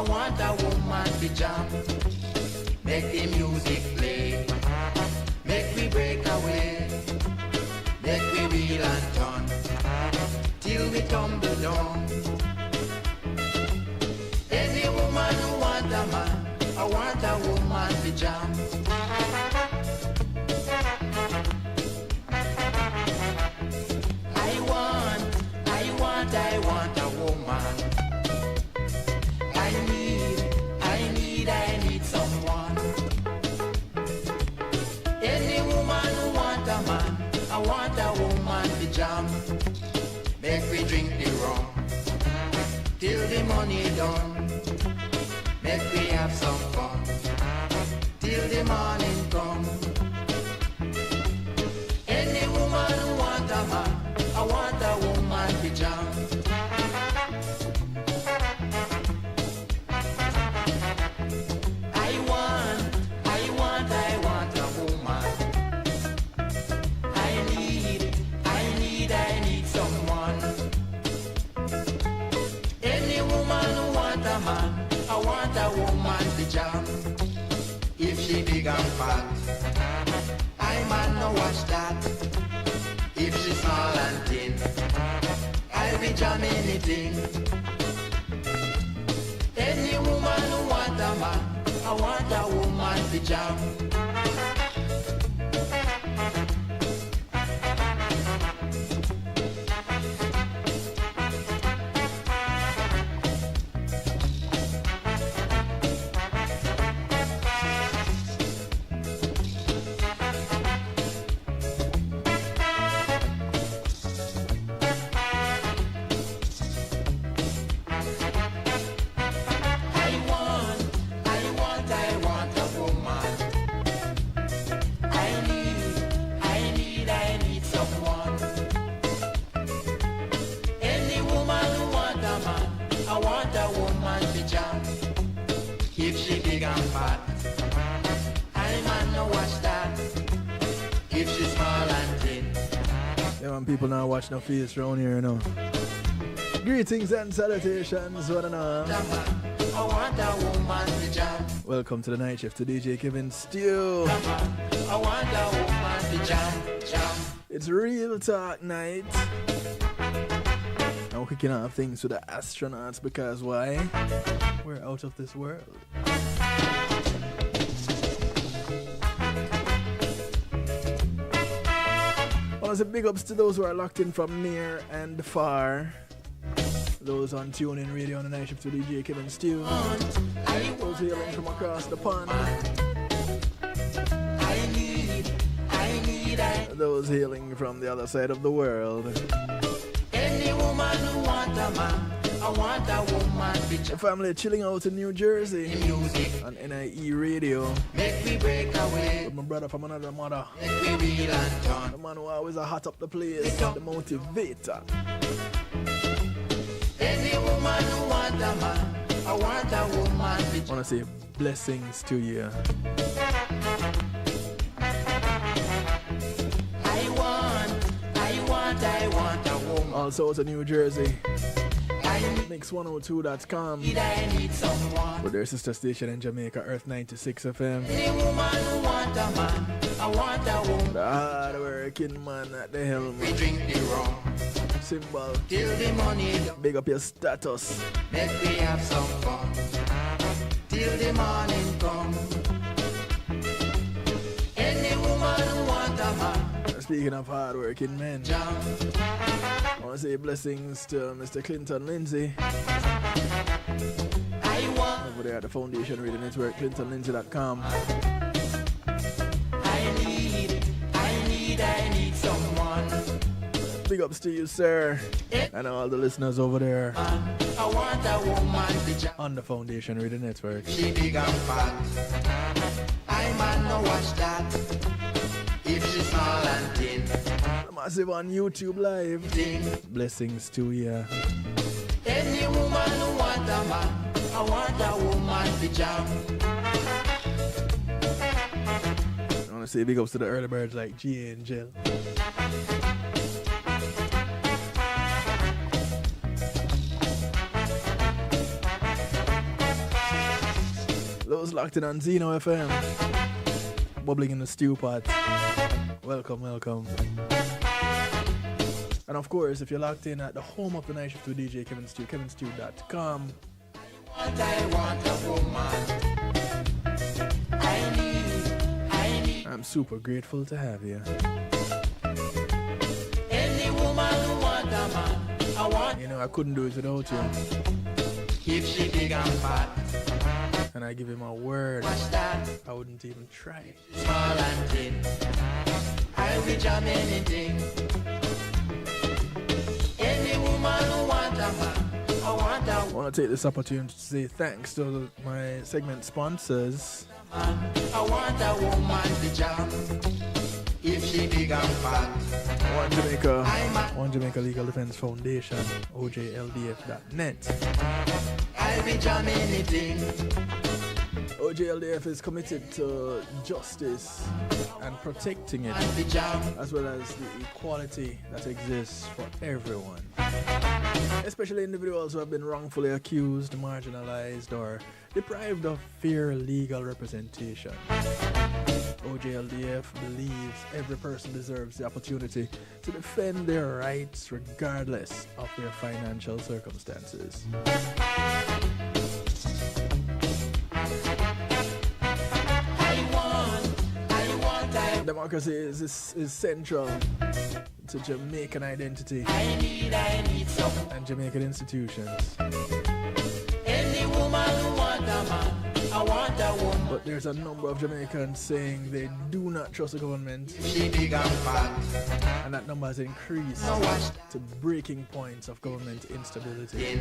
want a woman to jam. Make the music play. Make we break away. Make we wheel and turn till we tumble down. Any woman who want a man, I want a woman to jam. I want a woman. I need someone. Any woman who want a man, I want a woman to jam. Make we drink the rum till the money done. Make we have some fun till the morning come. Any woman who want a man, I want a woman to jam. I want a woman. I need someone. Any woman who want a man, I want a woman to jam. If she big and fat, I man no watch that. If she small and thin, I'll be jamming anything. Any woman who want a man, I want a woman to jam. People now watch no face around here, you know. Greetings and salutations, one and all. Welcome to the night shift to DJ Kevin Stew. It's real talk night. Now we're kicking off things with the astronauts because why? We're out of this world. A big ups to those who are locked in from near and far. Those on TuneIn Radio on the night shift to DJ Kevin Stew. Those hailing from across the pond. Those hailing from the other side of the world. Any woman who want a man, I want a woman. The family chilling out in New Jersey on NIE Radio. Make me break away. With my brother from another mother. Make me wheel and turn. The man who always hot up the place. The motivator. Any woman who want a man, I want a woman. I want to say blessings to you. I want a woman. Also to New Jersey. Mix102.com with their sister station in Jamaica, Earth 96 FM. Any woman who want a man, I want a woman. The hard working man at the helm. We drink the rum. Symbol. Till the money. Big up your status. Make we have some fun. Till the morning come. Any woman who want a man. Speaking of hard working men. Jump. I want to say blessings to Mr. Clinton Lindsay. Over there at the Foundation Radio Network, ClintonLindsay.com. I need someone. Big ups to you, sir, and all the listeners over there. I want a woman on the Foundation Radio Network. She big and fat. I man no watch that. If she's small and thin. Massive on YouTube Live. Blessings to you. Any woman who want a man, I want a woman to jam. I want to say big ups to the early birds like G and Jill. those locked in on Zeno FM, bubbling in the stew pot, welcome, welcome. And of course, if you're locked in at the home of the night shift with DJ Kevin Stew, kevinstew.com. I want a woman. I need. I'm super grateful to have you. Any woman who want a man, I want. You know, I couldn't do it without you. If she big and fat, and I give you my word, watch that. I wouldn't even try it. Small and thin, I will jam anything. Any woman who want a man, I want a I want to take this opportunity to say thanks to my segment sponsors. man. I want a woman to jam. If she big and fat, One Jamaica Legal Defense Foundation, OJLDF.net. I will jam anything. OJLDF is committed to justice and protecting it, And the jam. as well as the equality that exists for everyone, especially individuals who have been wrongfully accused, marginalized, or deprived of fair legal representation. OJLDF believes every person deserves the opportunity to defend their rights regardless of their financial circumstances. Democracy is central to Jamaican identity I need someone. and Jamaican institutions. Any woman who want a man, I want a woman. But there's a number of Jamaicans saying they do not trust the government, She big and fat. and that number has increased No watch to breaking points of government instability. in.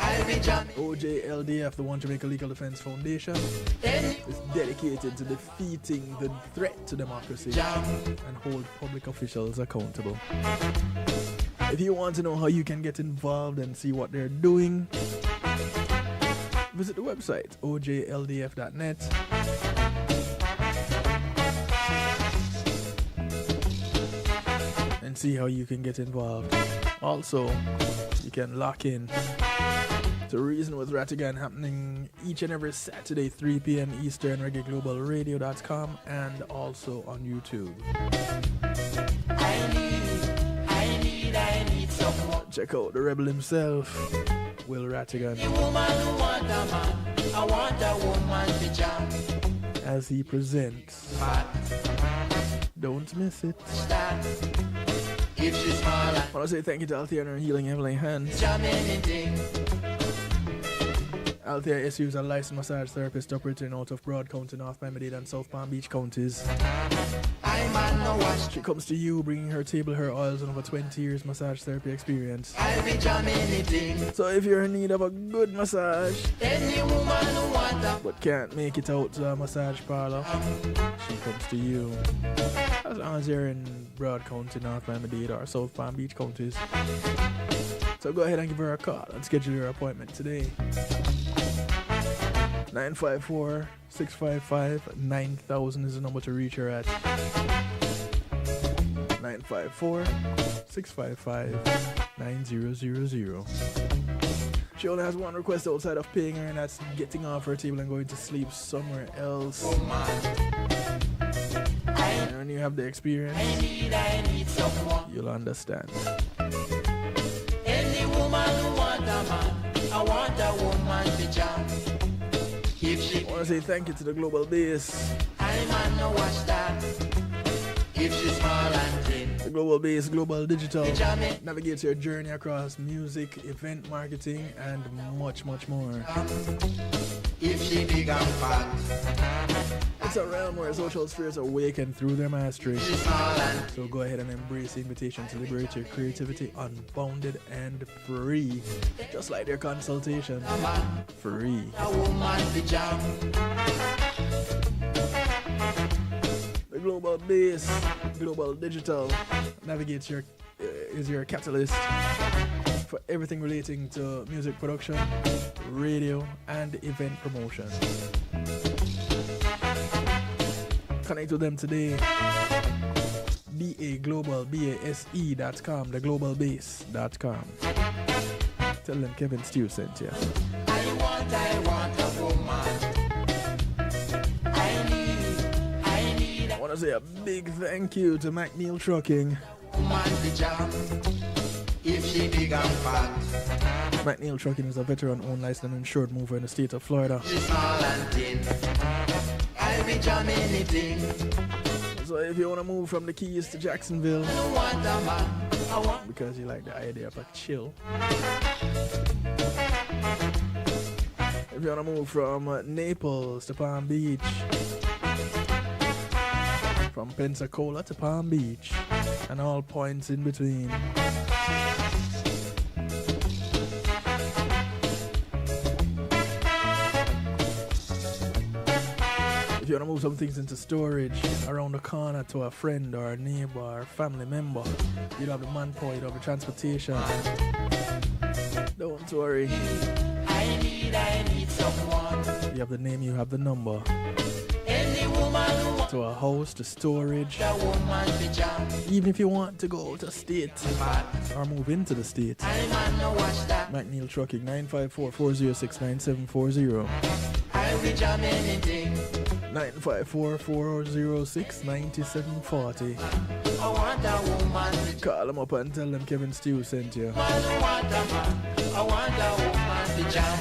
I will jam OJLDF, the One Jamaica Legal Defense Foundation, any is dedicated to defeating the threat to democracy jam. and hold public officials accountable. If you want to know how you can get involved and see what they're doing, visit the website ojldf.net. And see how you can get involved. Also, you can lock in to Reason with Ratigan, happening each and every Saturday, 3 p.m. Eastern, ReggaeGlobalRadio.com, and also on YouTube. I need someone. Check out the rebel himself, Will Ratigan, Any woman who want a man, I want a woman to jam. as he presents. Fat, Don't miss it. that. If she's small and I want to say thank you to Althea and her Healing Heavenly Hands. jam anything. Althea SU is a licensed massage therapist operating out of Broad County, North Miami-Dade, and South Palm Beach counties. I man no watch. She comes to you bringing her table, her oils, and over 20 years massage therapy experience. I will jam anything. So if you're in need of a good massage Any woman who want a but can't make it out to a massage parlor, she comes to you. As long as you're in Broad County, North Miami-Dade, or South Palm Beach counties. So go ahead and give her a call and schedule your appointment today. 954-655-9000 is the number to reach her at. 954-655-9000. She only has one request outside of paying her, and that's getting off her table and going to sleep somewhere else. And when you have the experience, I need someone. you'll understand. Any woman who want a man, I want a woman to jam. If she I want to say thank you to the Global Base. I man no watch that. If she's small and thin, The Global Base, Global Digital. jam it. Navigate your journey across music, event marketing, and much, much more. If she big and fat, It's a realm where social spheres awaken through their mastery. she's small and So go ahead and embrace the invitation to liberate your creativity unbounded and free. Just like their consultation. Free. a woman to jam. The Global Base, Global Digital, navigates your is your catalyst for everything relating to music production, radio, and event promotion. Connect with them today. BASE.com, theglobalbase.com. Tell them Kevin Stew sent you. I want a woman. to say a big thank you to McNeil Trucking. If she big and fat, McNeil Trucking is a veteran-owned licensed and insured mover in the state of Florida. she's small and thin. I'll be jam anything. So if you want to move from the Keys to Jacksonville, I want a man. I want because you like the idea of a chill. If you want to move from Naples to Palm Beach, from Pensacola to Palm Beach, and all points in between. If you want to move some things into storage around the corner to a friend or a neighbor or a family member, you don't have the manpower, you don't have the transportation. Don't worry. I need someone. You have the name, you have the number. Any woman who wants To a house, to storage. a woman to jam. Even if you want to go to state But or move into the state. I man no watch that. McNeil Trucking 954-406-9740. I'll be jam anything. 954-406-9740. I want a woman to jam. Call them up and tell them Kevin Stew sent you. Man who want a man. I want a woman to jam.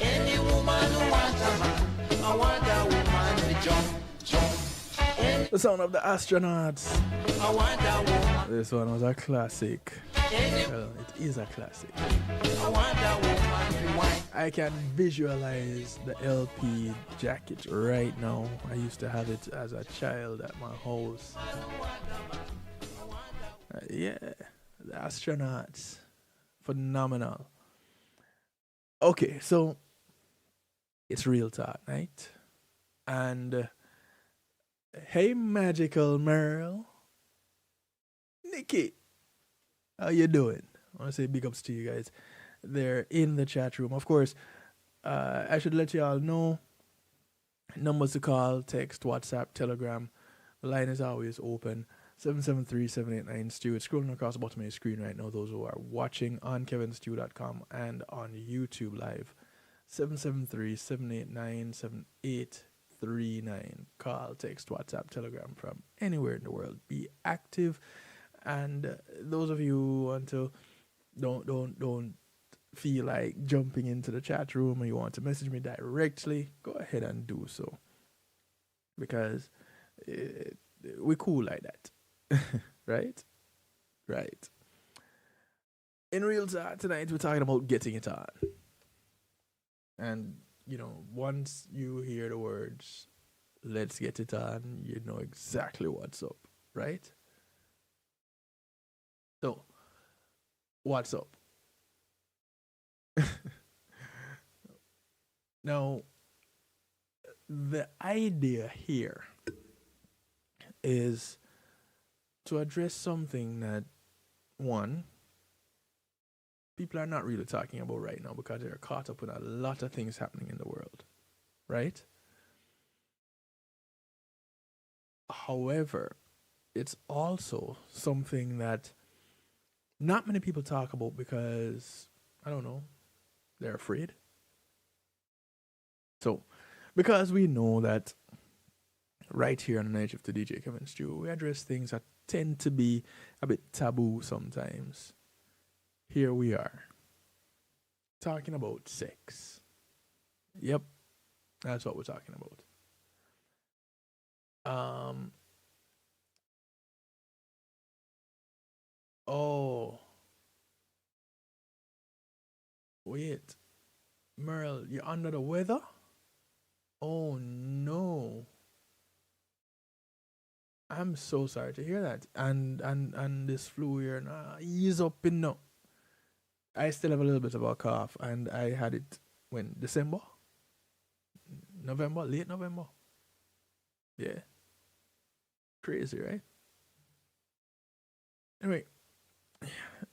Any woman who wants a man. I want a woman to jump. The sound of the astronauts. I want a woman. This one was a classic. Any Well, it is a classic. I want a woman to wine. I can visualize the LP jacket right now. I used to have it as a child at my house. Yeah, the astronauts. Phenomenal. Okay, so it's real talk, right? And hey, Magical Merle. Nikki, how you doing? I want to say big ups to you guys. They're in the chat room. Of course, I should let you all know numbers to call, text, WhatsApp, Telegram. The line is always open. 773-789-STEW. It's scrolling across the bottom of your screen right now, those who are watching on kevinstew.com and on YouTube Live. 773-789-7839. Call, text, WhatsApp, Telegram from anywhere in the world. Be active. And those of you who want to don't feel like jumping into the chat room or you want to message me directly, go ahead and do so. Because we're cool like that. Right? Right. In real talk tonight, we're talking about getting it on. And, you know, once you hear the words, let's get it on, you know exactly what's up, right? So, what's up? Now, the idea here is to address something that, one, people are not really talking about right now because they're caught up in a lot of things happening in the world, right? However, it's also something that not many people talk about because, I don't know, they're afraid. So, because we know that right here on the Night Shift to DJ Kevin Stew, we address things that tend to be a bit taboo sometimes. Here we are, talking about sex. Yep, that's what we're talking about. Oh. Wait. Merle, you're under the weather? Oh no. I'm so sorry to hear that. And this flu here, ease up in now. I still have a little bit of a cough, and I had it when December? November? Late November? Yeah. Crazy, right? Anyway,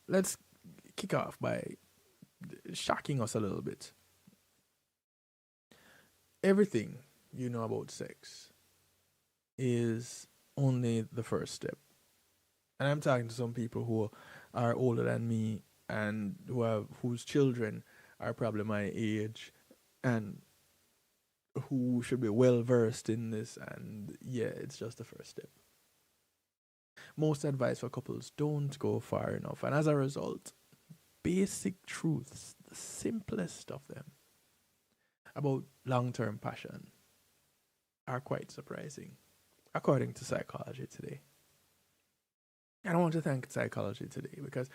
let's kick off by shocking us a little bit. Everything you know about sex is only the first step. And I'm talking to some people who are older than me and whose children are probably my age and who should be well versed in this, and yeah, it's just the first step. Most advice for couples don't go far enough, and as a result, basic truths, the simplest of them, about long term passion are quite surprising, according to Psychology Today. And I want to thank Psychology Today because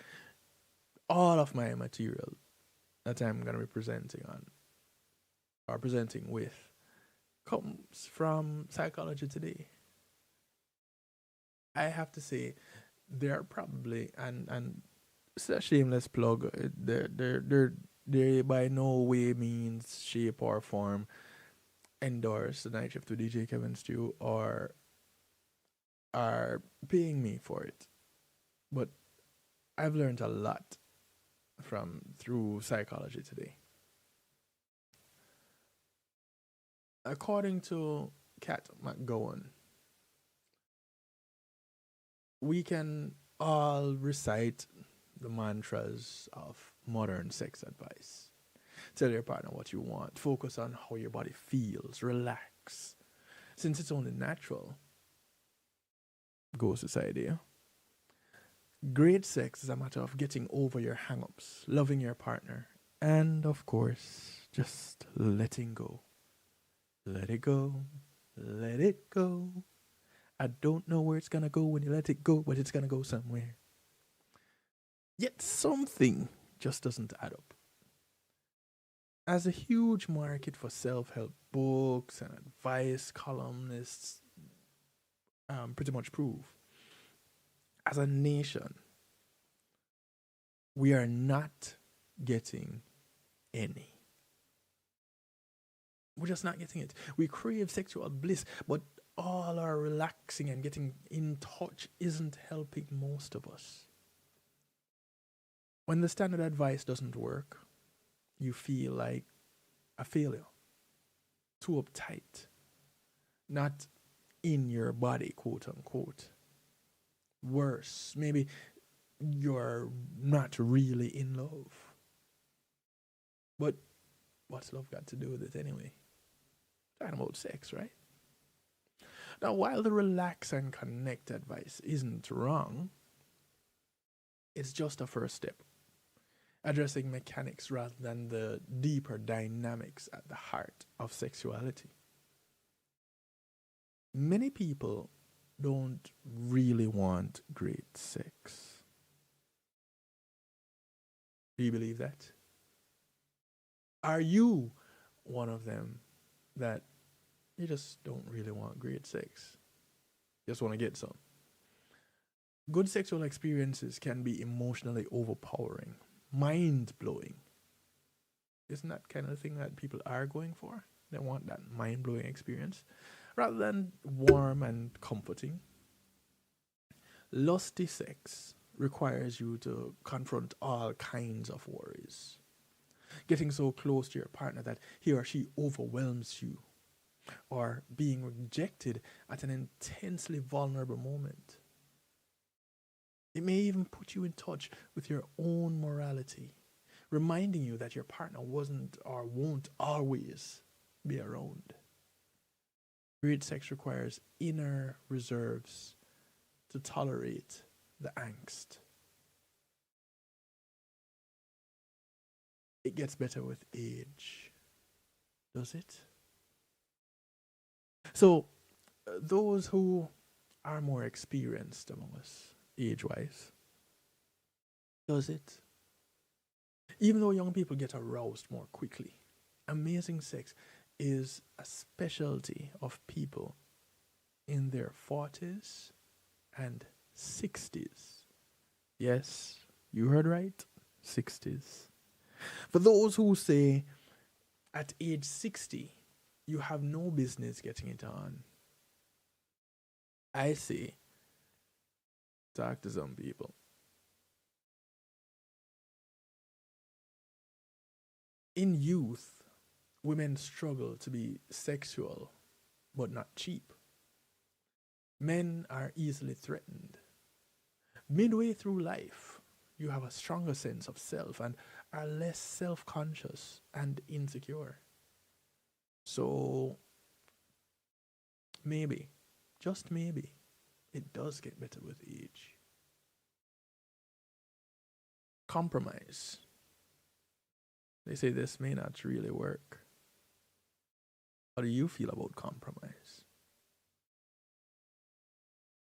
all of my material that I'm going to be presenting on or presenting with comes from Psychology Today. I have to say, they're probably, and it's a shameless plug, they by no way means, shape, or form endorse the Night Shift with DJ Kevin Stew or are paying me for it. But I've learned a lot through Psychology Today. According to Kat McGowan, we can all recite the mantras of modern sex advice. Tell your partner what you want. Focus on how your body feels. Relax. Since it's only natural, goes this idea. Great sex is a matter of getting over your hang-ups, loving your partner, and of course, just letting go. Let it go. Let it go. I don't know where it's gonna go when you let it go, but it's gonna go somewhere. Yet something just doesn't add up. As a huge market for self-help books and advice columnists pretty much prove, as a nation, we are not getting any. We're just not getting it. We crave sexual bliss, but all our relaxing and getting in touch isn't helping most of us. When the standard advice doesn't work, you feel like a failure, too uptight, not in your body, quote unquote. Worse, maybe you're not really in love. But what's love got to do with it anyway? Talking about sex, right? Now, while the relax and connect advice isn't wrong, it's just a first step, addressing mechanics rather than the deeper dynamics at the heart of sexuality. Many people don't really want great sex. Do you believe that? Are you one of them that you just don't really want great sex? Just want to get some. Good sexual experiences can be emotionally overpowering, mind-blowing. Isn't that kind of the thing that people are going for? They want that mind-blowing experience rather than warm and comforting. Lusty sex requires you to confront all kinds of worries. Getting so close to your partner that he or she overwhelms you, or being rejected at an intensely vulnerable moment. It may even put you in touch with your own morality, reminding you that your partner wasn't or won't always be around. Great sex requires inner reserves to tolerate the angst. It gets better with age, does it? So, those who are more experienced among us, age-wise, does it? Even though young people get aroused more quickly, amazing sex is a specialty of people in their 40s and 60s. Yes, you heard right, 60s. For those who say at age 60, you have no business getting it on, I say, talk to some people. In youth, women struggle to be sexual, but not cheap. Men are easily threatened. Midway through life, you have a stronger sense of self and are less self-conscious and insecure. So maybe, just maybe, it does get better with age. Compromise. They say this may not really work. How do you feel about compromise?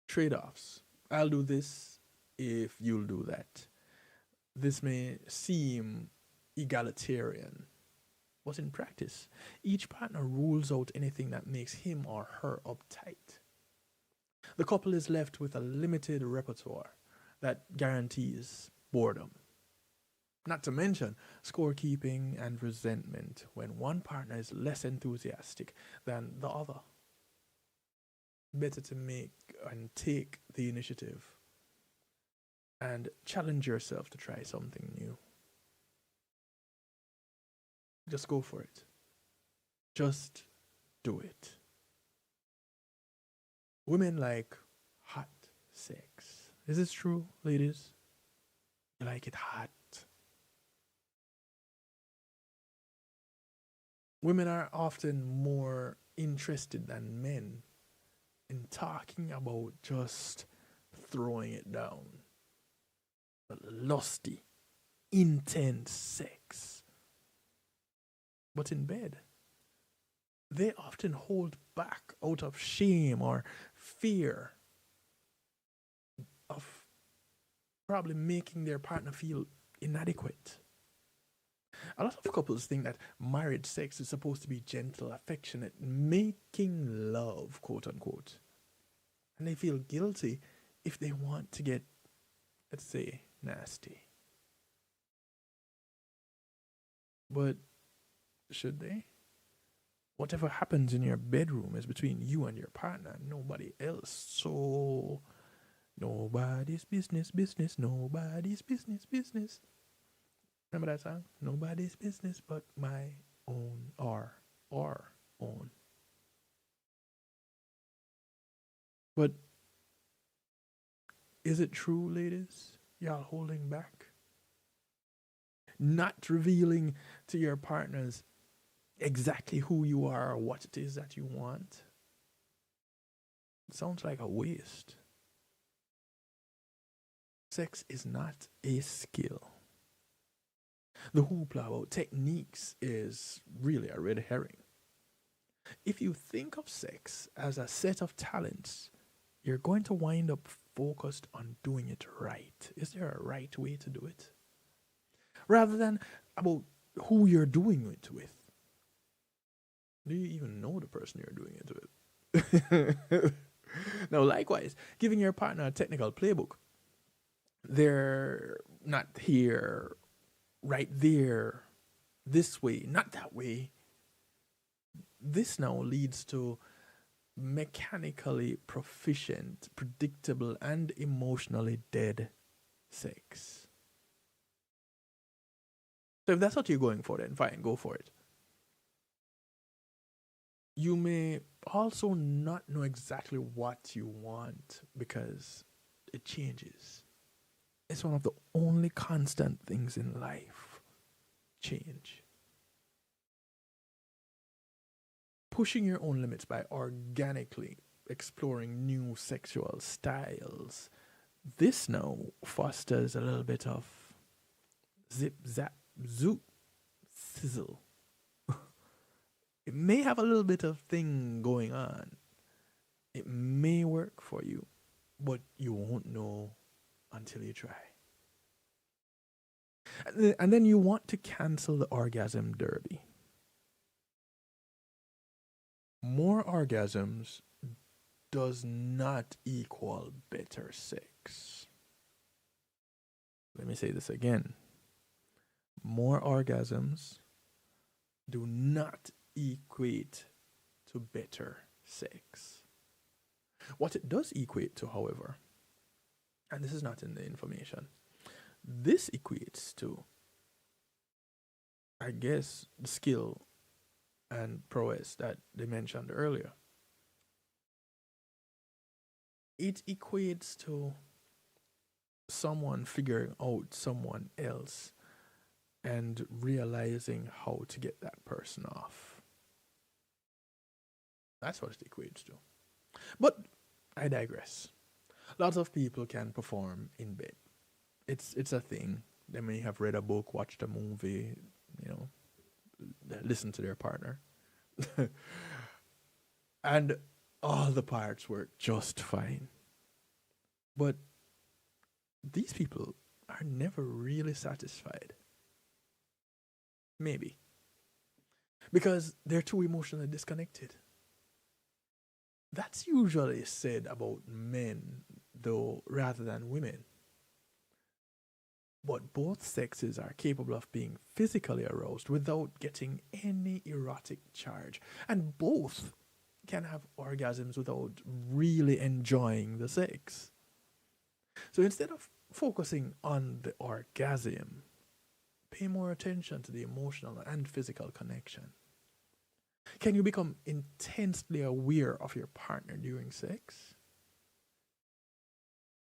Trade offs. I'll do this if you'll do that. This may seem egalitarian, but in practice, each partner rules out anything that makes him or her uptight. The couple is left with a limited repertoire that guarantees boredom. Not to mention scorekeeping and resentment when one partner is less enthusiastic than the other. Better to make and take the initiative and challenge yourself to try something new. Just go for it. Just do it. Women like hot sex. Is this true, ladies? You like it hot? Women are often more interested than men in talking about just throwing it down. Lusty, intense sex. But in bed, they often hold back out of shame or fear of probably making their partner feel inadequate. A lot of couples think that marriage sex is supposed to be gentle, affectionate, making love, quote unquote. And they feel guilty if they want to get, let's say, nasty. But should they? Whatever happens in your bedroom is between you and your partner, nobody else. So, nobody's business, nobody's business. Remember that song? Nobody's business but my own or our own. But is it true, ladies? Y'all holding back? Not revealing to your partners exactly who you are or what it is that you want? It sounds like a waste. Sex is not a skill. The hoopla about techniques is really a red herring. If you think of sex as a set of talents, you're going to wind up focused on doing it right. Is there a right way to do it? Rather than about who you're doing it with. Do you even know the person you're doing it with? Now, likewise, giving your partner a technical playbook. They're not here, right there, this way, not that way. This now leads to mechanically proficient, predictable, and emotionally dead sex. So if that's what you're going for, then fine, go for it. You may also not know exactly what you want because it changes. It's one of the only constant things in life. Change. Pushing your own limits by organically exploring new sexual styles. This now fosters a little bit of zip, zap, zoop, sizzle. It may have a little bit of thing going on. It may work for you, but you won't know until you try. And then you want to cancel the orgasm derby. More orgasms does not equal better sex. Let me say this again. More orgasms do not equate to better sex. What it does equate to, however, and this is not in the information, this equates to, I guess, the skill and prowess that they mentioned earlier. It equates to someone figuring out someone else and realizing how to get that person off. That's what it equates to. But I digress. Lots of people can perform in bed. It's a thing. They may have read a book, watched a movie, you know, listened to their partner, and all the parts work just fine. But these people are never really satisfied. Maybe. Because they're too emotionally disconnected. That's usually said about men, though, rather than women. But both sexes are capable of being physically aroused without getting any erotic charge. And both can have orgasms without really enjoying the sex. So instead of focusing on the orgasm, pay more attention to the emotional and physical connection. Can you become intensely aware of your partner during sex?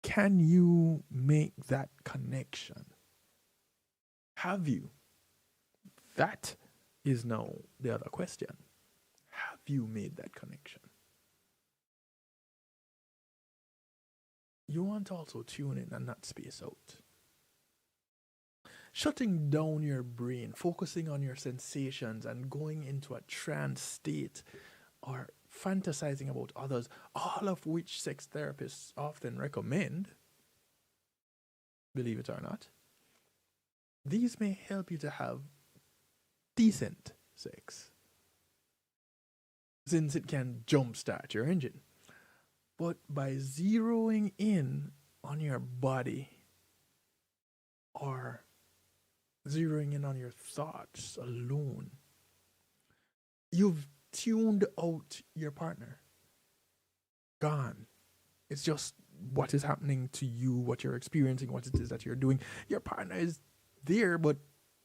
Can you make that connection? Have you? That is now the other question. Have you made that connection? You want to also tune in and not space out. Shutting down your brain, focusing on your sensations, and going into a trance state or fantasizing about others, all of which sex therapists often recommend, believe it or not, these may help you to have decent sex, since it can jumpstart your engine. But by zeroing in on your body or zeroing in on your thoughts alone, you've tuned out your partner. Gone. It's just what is happening to you, what you're experiencing, what it is that you're doing. Your partner is there, but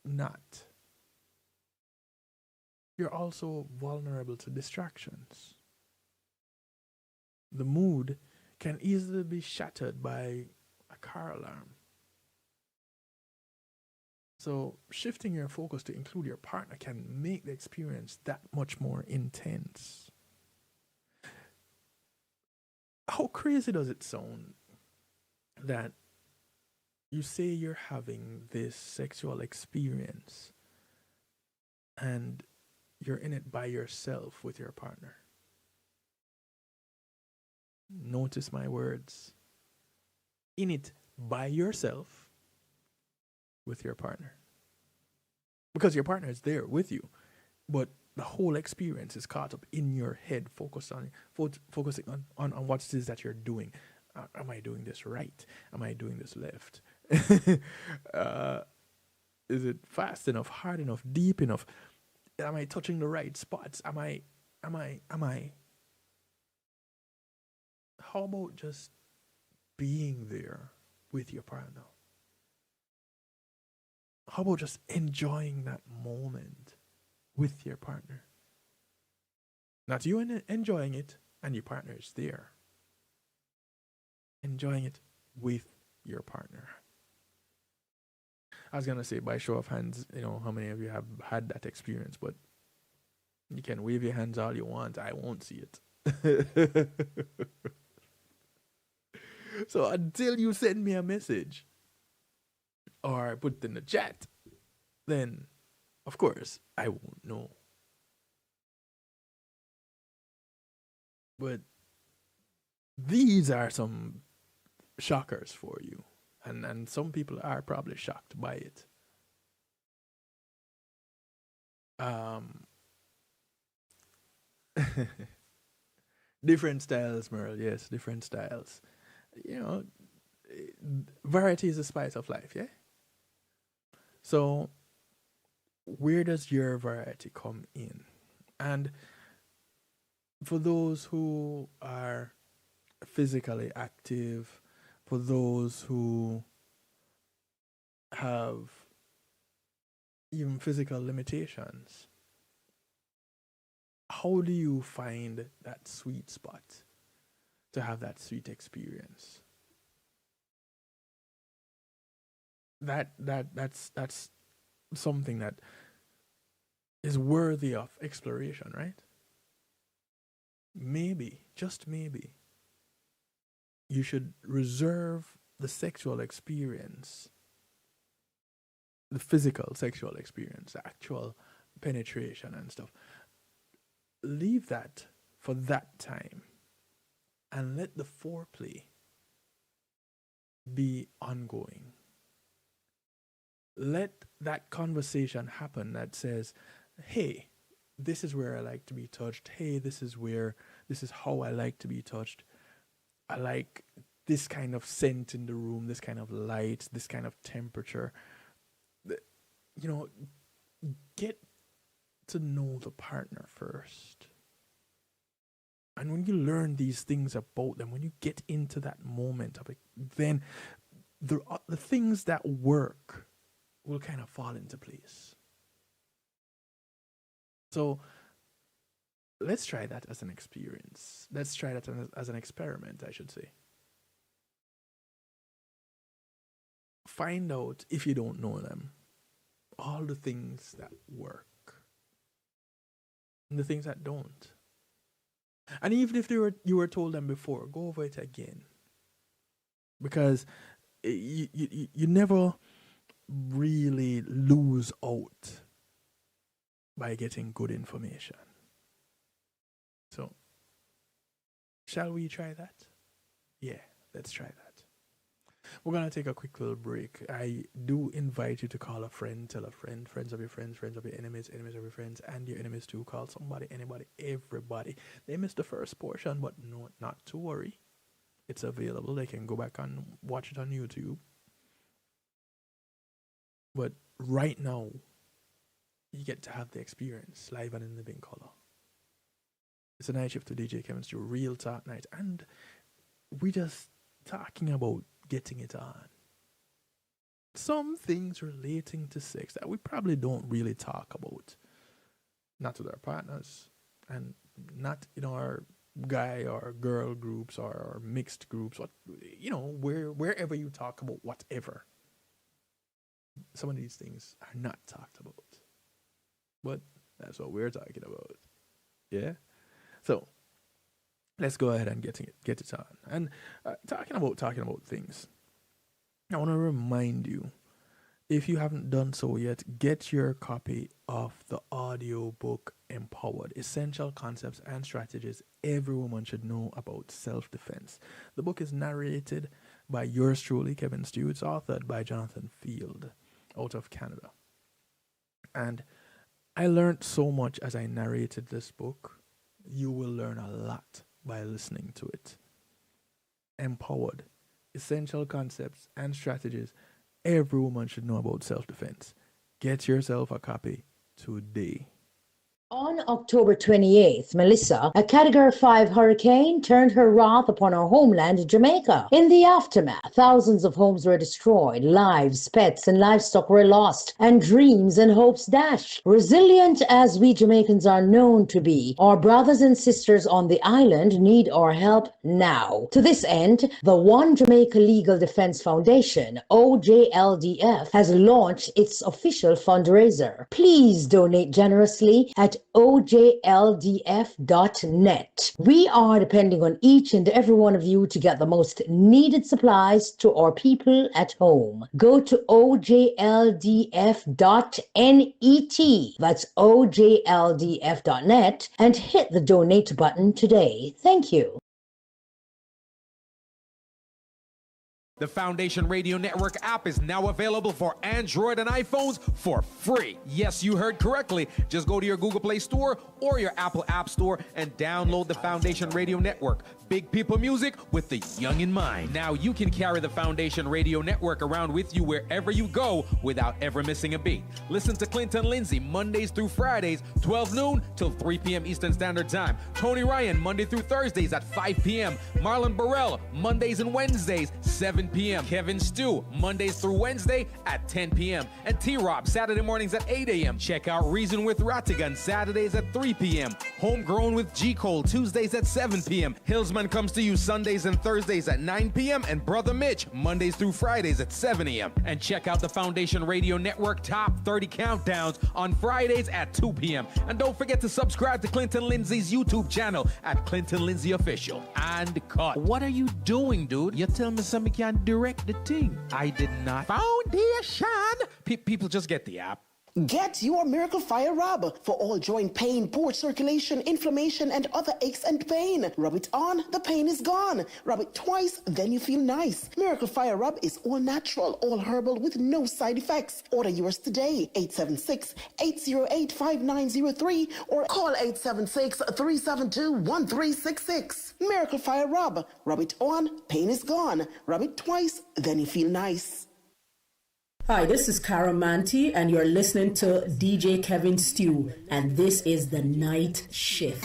not. You're also vulnerable to distractions. The mood can easily be shattered by a car alarm. So shifting your focus to include your partner can make the experience that much more intense. How crazy does it sound that you say you're having this sexual experience and you're in it by yourself with your partner? Notice my words. In it by yourself with your partner. Because your partner is there with you, but the whole experience is caught up in your head, focusing on what it is that you're doing. Am I doing this right? Am I doing this left? Is it fast enough, hard enough, deep enough? Am I touching the right spots? Am I? How about just being there with your partner? How about just enjoying that moment with your partner? Not you enjoying it and your partner is there. Enjoying it with your partner. I was going to say, by show of hands, how many of you have had that experience, but you can wave your hands all you want. I won't see it. So until you send me a message or put it in the chat, then, of course, I won't know. But these are some shockers for you. And some people are probably shocked by it. Different styles, Merle. Yes, different styles. Variety is the spice of life, yeah? So, where does your variety come in? And for those who are physically active, for those who have even physical limitations, how do you find that sweet spot to have that sweet experience? That's something that is worthy of exploration, right? maybe, just maybe, you should reserve the sexual experience, the physical sexual experience, the actual penetration and stuff. Leave that for that time and let the foreplay be ongoing. Let that conversation happen that says, hey, this is where I like to be touched. Hey, this is how I like to be touched. I like this kind of scent in the room, this kind of light, this kind of temperature. You know, get to know the partner first. And when you learn these things about them, when you get into that moment of it, then the things that work will kind of fall into place. So let's try that as an experience. Let's try that as an experiment, I should say. Find out, if you don't know them, all the things that work and the things that don't. And even if you were told them before, go over it again. Because you never really lose out by getting good information. So, shall we try that? Yeah, let's try that. We're going to take a quick little break. I do invite you to call a friend, tell a friend, friends of your friends, friends of your enemies, enemies of your friends, and your enemies too. Call somebody, anybody, everybody. They missed the first portion, but no, not to worry. It's available. They can go back and watch it on YouTube. But right now, you get to have the experience live and in living color. It's a night shift to DJ Kevin Stu, real talk night. And we just talking about getting it on. Some things relating to sex that we probably don't really talk about. Not with our partners. And not in our guy or girl groups or mixed groups. Or, wherever you talk about whatever. Some of these things are not talked about. But that's what we're talking about. Yeah? So, let's go ahead and get it on. And talking about things, I want to remind you, if you haven't done so yet, get your copy of the audio book Empowered: Essential Concepts and Strategies Every Woman Should Know About Self-Defense. The book is narrated by yours truly, Kevin Stu. It's authored by Jonathan Field out of Canada. And I learned so much as I narrated this book. You will learn a lot by listening to it. Empowered: Essential Concepts and Strategies Every Woman Should Know About Self-Defense. Get yourself a copy today. On October 28th, Melissa, a Category 5 hurricane, turned her wrath upon her homeland, Jamaica. In the aftermath, thousands of homes were destroyed, lives, pets, and livestock were lost, and dreams and hopes dashed. Resilient as we Jamaicans are known to be, our brothers and sisters on the island need our help now. To this end, the One Jamaica Legal Defense Foundation, OJLDF, has launched its official fundraiser. Please donate generously at ojldf.net. We are depending on each and every one of you to get the most needed supplies to our people at home. Go to ojldf.net. That's ojldf.net and hit the donate button today. Thank you. The Foundation Radio Network app is now available for Android and iPhones for free. Yes, you heard correctly. Just go to your Google Play Store or your Apple App Store and download the Foundation Radio Network. Big people music with the young in mind. Now you can carry the Foundation Radio Network around with you wherever you go without ever missing a beat. Listen to Clinton Lindsay Mondays through Fridays, 12 noon till 3 p.m. Eastern Standard Time. Tony Ryan Monday through Thursdays at 5 p.m. Marlon Burrell Mondays and Wednesdays, 7 p.m. Kevin Stew Mondays through Wednesday at 10 p.m. And T-Rob Saturday mornings at 8 a.m. Check out Reason with Rattigan Saturdays at 3 p.m. Homegrown with G. Cole Tuesdays at 7 p.m. Hillsman Gentleman comes to you Sundays and Thursdays at 9 p.m. and Brother Mitch Mondays through Fridays at 7 a.m. And check out the Foundation Radio Network Top 30 Countdowns on Fridays at 2 p.m. And don't forget to subscribe to Clinton Lindsay's YouTube channel at Clinton Lindsay Official. And cut. What are you doing, dude? You tell me somebody can't direct the thing. I did not. Foundation. People just get the app. Get your Miracle Fire Rub for all joint pain, poor circulation, inflammation, and other aches and pain. Rub it on, the pain is gone. Rub it twice, then you feel nice. Miracle Fire Rub is all natural, all herbal with no side effects. Order yours today, 876-808-5903 or call 876-372-1366. Miracle Fire Rub. Rub it on, pain is gone. Rub it twice, then you feel nice. Hi, this is Cara Manti, and you're listening to DJ Kevin Stew, and this is The Night Shift.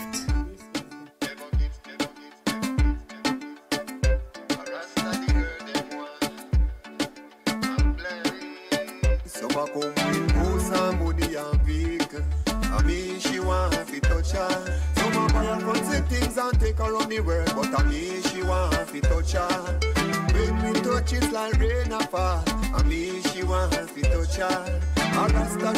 She want to touch her. Some of her fancy things and take her on the world, but I mean she want to touch her. When we touch it's like rain or fall. I mean she want to touch her. A rasta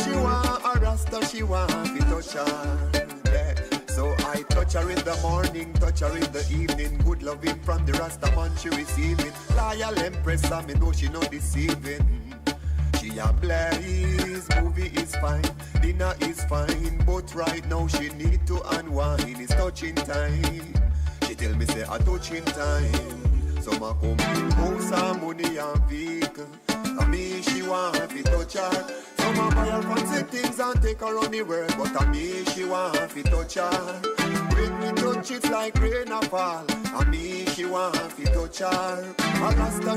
she want to touch her. Yeah. So I touch her in the morning, touch her in the evening. Good loving from the rasta man she receiving. Loyal empress, I me know she no deceiving. She a blaze, movie is fine, dinner is fine, but right now she need to unwind. It's touching time. She tell me say a touching time. So ma come in house and money and vehicle. I mean she want to touch her. So ma buy her fancy things and take her on the world, but I mean she want to touch her. When we touch it's like rain or fall. I mean she want to touch her. A rasta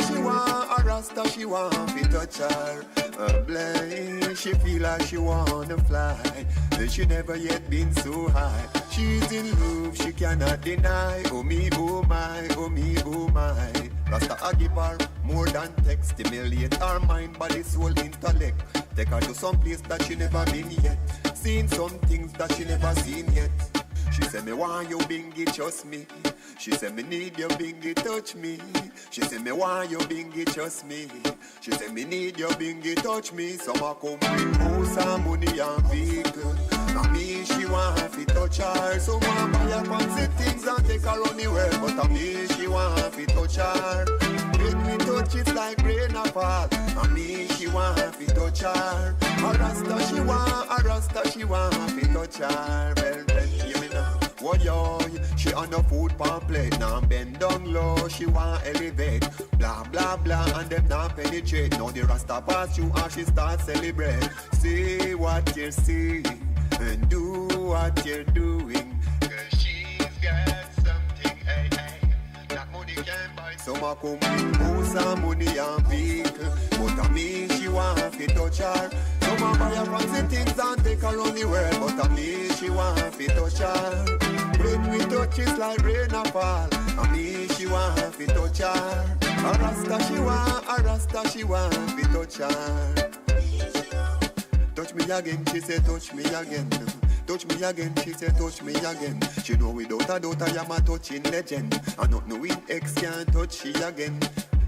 she want to touch her. A blind, she feel like she wanna fly. But she never yet been so high. She's in love, she cannot deny. Oh me, oh my, oh me, oh my. Rasta I give her more than text. Stimulate her mind, body, soul, intellect. Take her to some place that she never been yet. Seen some things that she never seen yet. She said me want you bingy trust me. She said me need you bingy touch me. She said me want you bingy trust me. She said me need you bingy touch me. Some a come with house and money and vehicle. Now me she want to touch her. Some a buy her fancy things and take her on the world. But I me she want to touch her. When we touch it's like rain or fall. Now me she want to touch her. A rasta she want to touch her. Well then hear me now. Oh yo, she on the food pan plate. Now bend down low, she want elevate. Blah blah blah and them not penetrate. Now the rasta pass you and she start celebrate. See what you're seeing and do what you're doing. Cause she's got something, hey, hey, that money can buy. Some a come with house and money and vehicle. But I mean she want to touch her. Some a buy her fancy things and take her on the world. But I mean she want to touch her. When we touch it's like rain or fall. I mean she want to touch her. A rasta she want to touch her. Touch me again, she say touch me again. Touch me again, she say touch me again. She know without a doubt I am a touching legend. I not knowing X can't touch she again.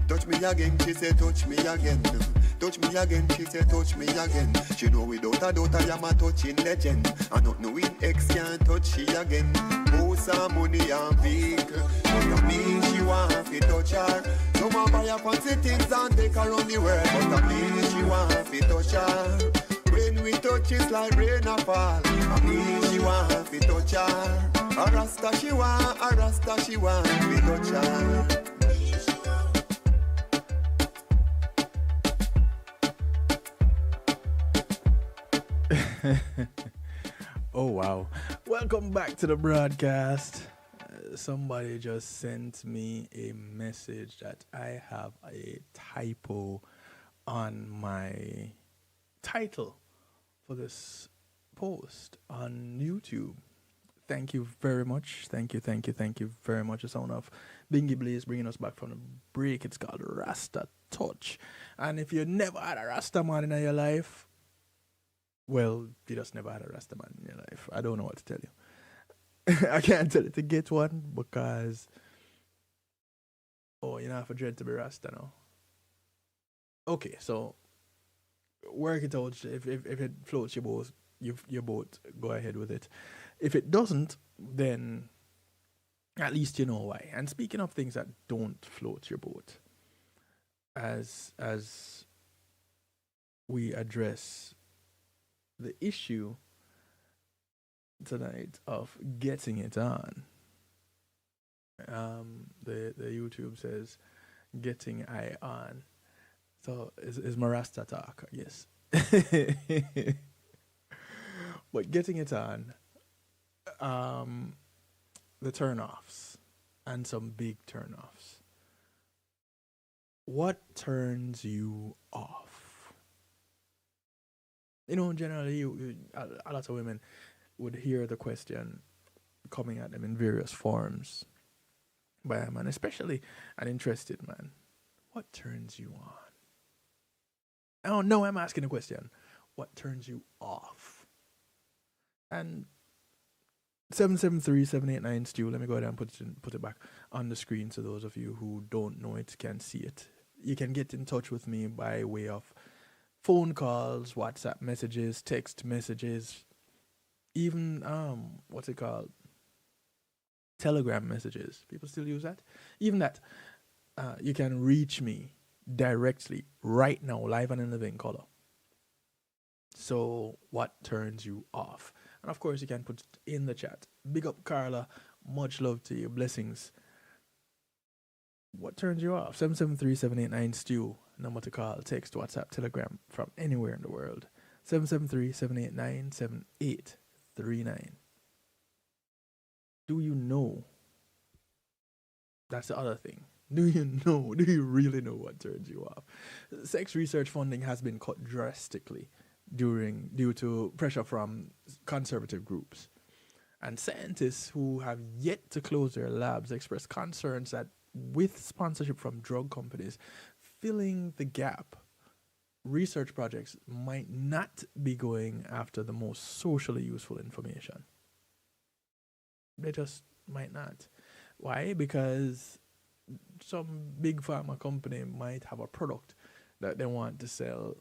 Touch me again, she say touch me again. Touch me again, she say touch me again. She know without a doubt I am a touching legend. I not knowing X can't touch she again. House and money and vehicle. But I mean she want to touch her. Some a buy her fancy things and take her on the world. But I mean she want to touch her. When we touch it's like rain or fall. I mean she want to touch her. A rasta she want to touch her. Oh wow, welcome back to the broadcast. Somebody just sent me a message that I have a typo on my title for this post on YouTube. Thank you very much. Thank you very much. The sound of Bingy Blaze bringing us back from the break. It's called Rasta Touch. And if you never had a Rasta man in your life, well, you just never had a Rasta man in your life. I don't know what to tell you. I can't tell you to get one because Oh, you know, for dread to be Rasta now. Okay, so work it out. If it floats your boat, your boat, go ahead with it. If it doesn't, then at least you know why. And speaking of things that don't float your boat, as we address the issue tonight of getting it on, the YouTube says getting I on. So is Marasta talk, I guess. But getting it on, the turnoffs and some big turnoffs. What turns you off? You know, generally, a lot of women would hear the question coming at them in various forms by a man, especially an interested man. What turns you on? Oh, no, I'm asking a question. What turns you off? And 773-789-STEW, let me go ahead and put it back on the screen so those of you who don't know it can see it. You can get in touch with me by way of phone calls, WhatsApp messages, text messages, even, what's it called? Telegram messages. People still use that? Even that, you can reach me directly right now, live and in living color. So what turns you off? And of course you can put it in the chat. Big up Carla, much love to you, blessings. What turns you off? 773-789-STEW, number to call, text, WhatsApp, Telegram from anywhere in the world. 773-789-7839. Do you know? That's the other thing. Do you know? Do you really know what turns you off? Sex research funding has been cut drastically due to pressure from conservative groups. And scientists who have yet to close their labs express concerns that with sponsorship from drug companies filling the gap, research projects might not be going after the most socially useful information. They just might not. Why? Because some big pharma company might have a product that they want to sell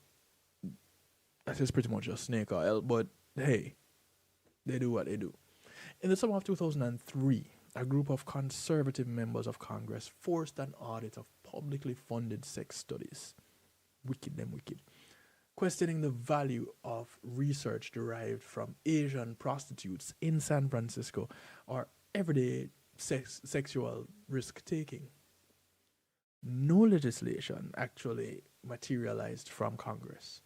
that is pretty much just snake oil, but hey, they do what they do. In the summer of 2003, a group of conservative members of Congress forced an audit of publicly funded sex studies. Wicked them wicked. Questioning the value of research derived from Asian prostitutes in San Francisco or everyday sexual risk-taking. No legislation actually materialized from Congress.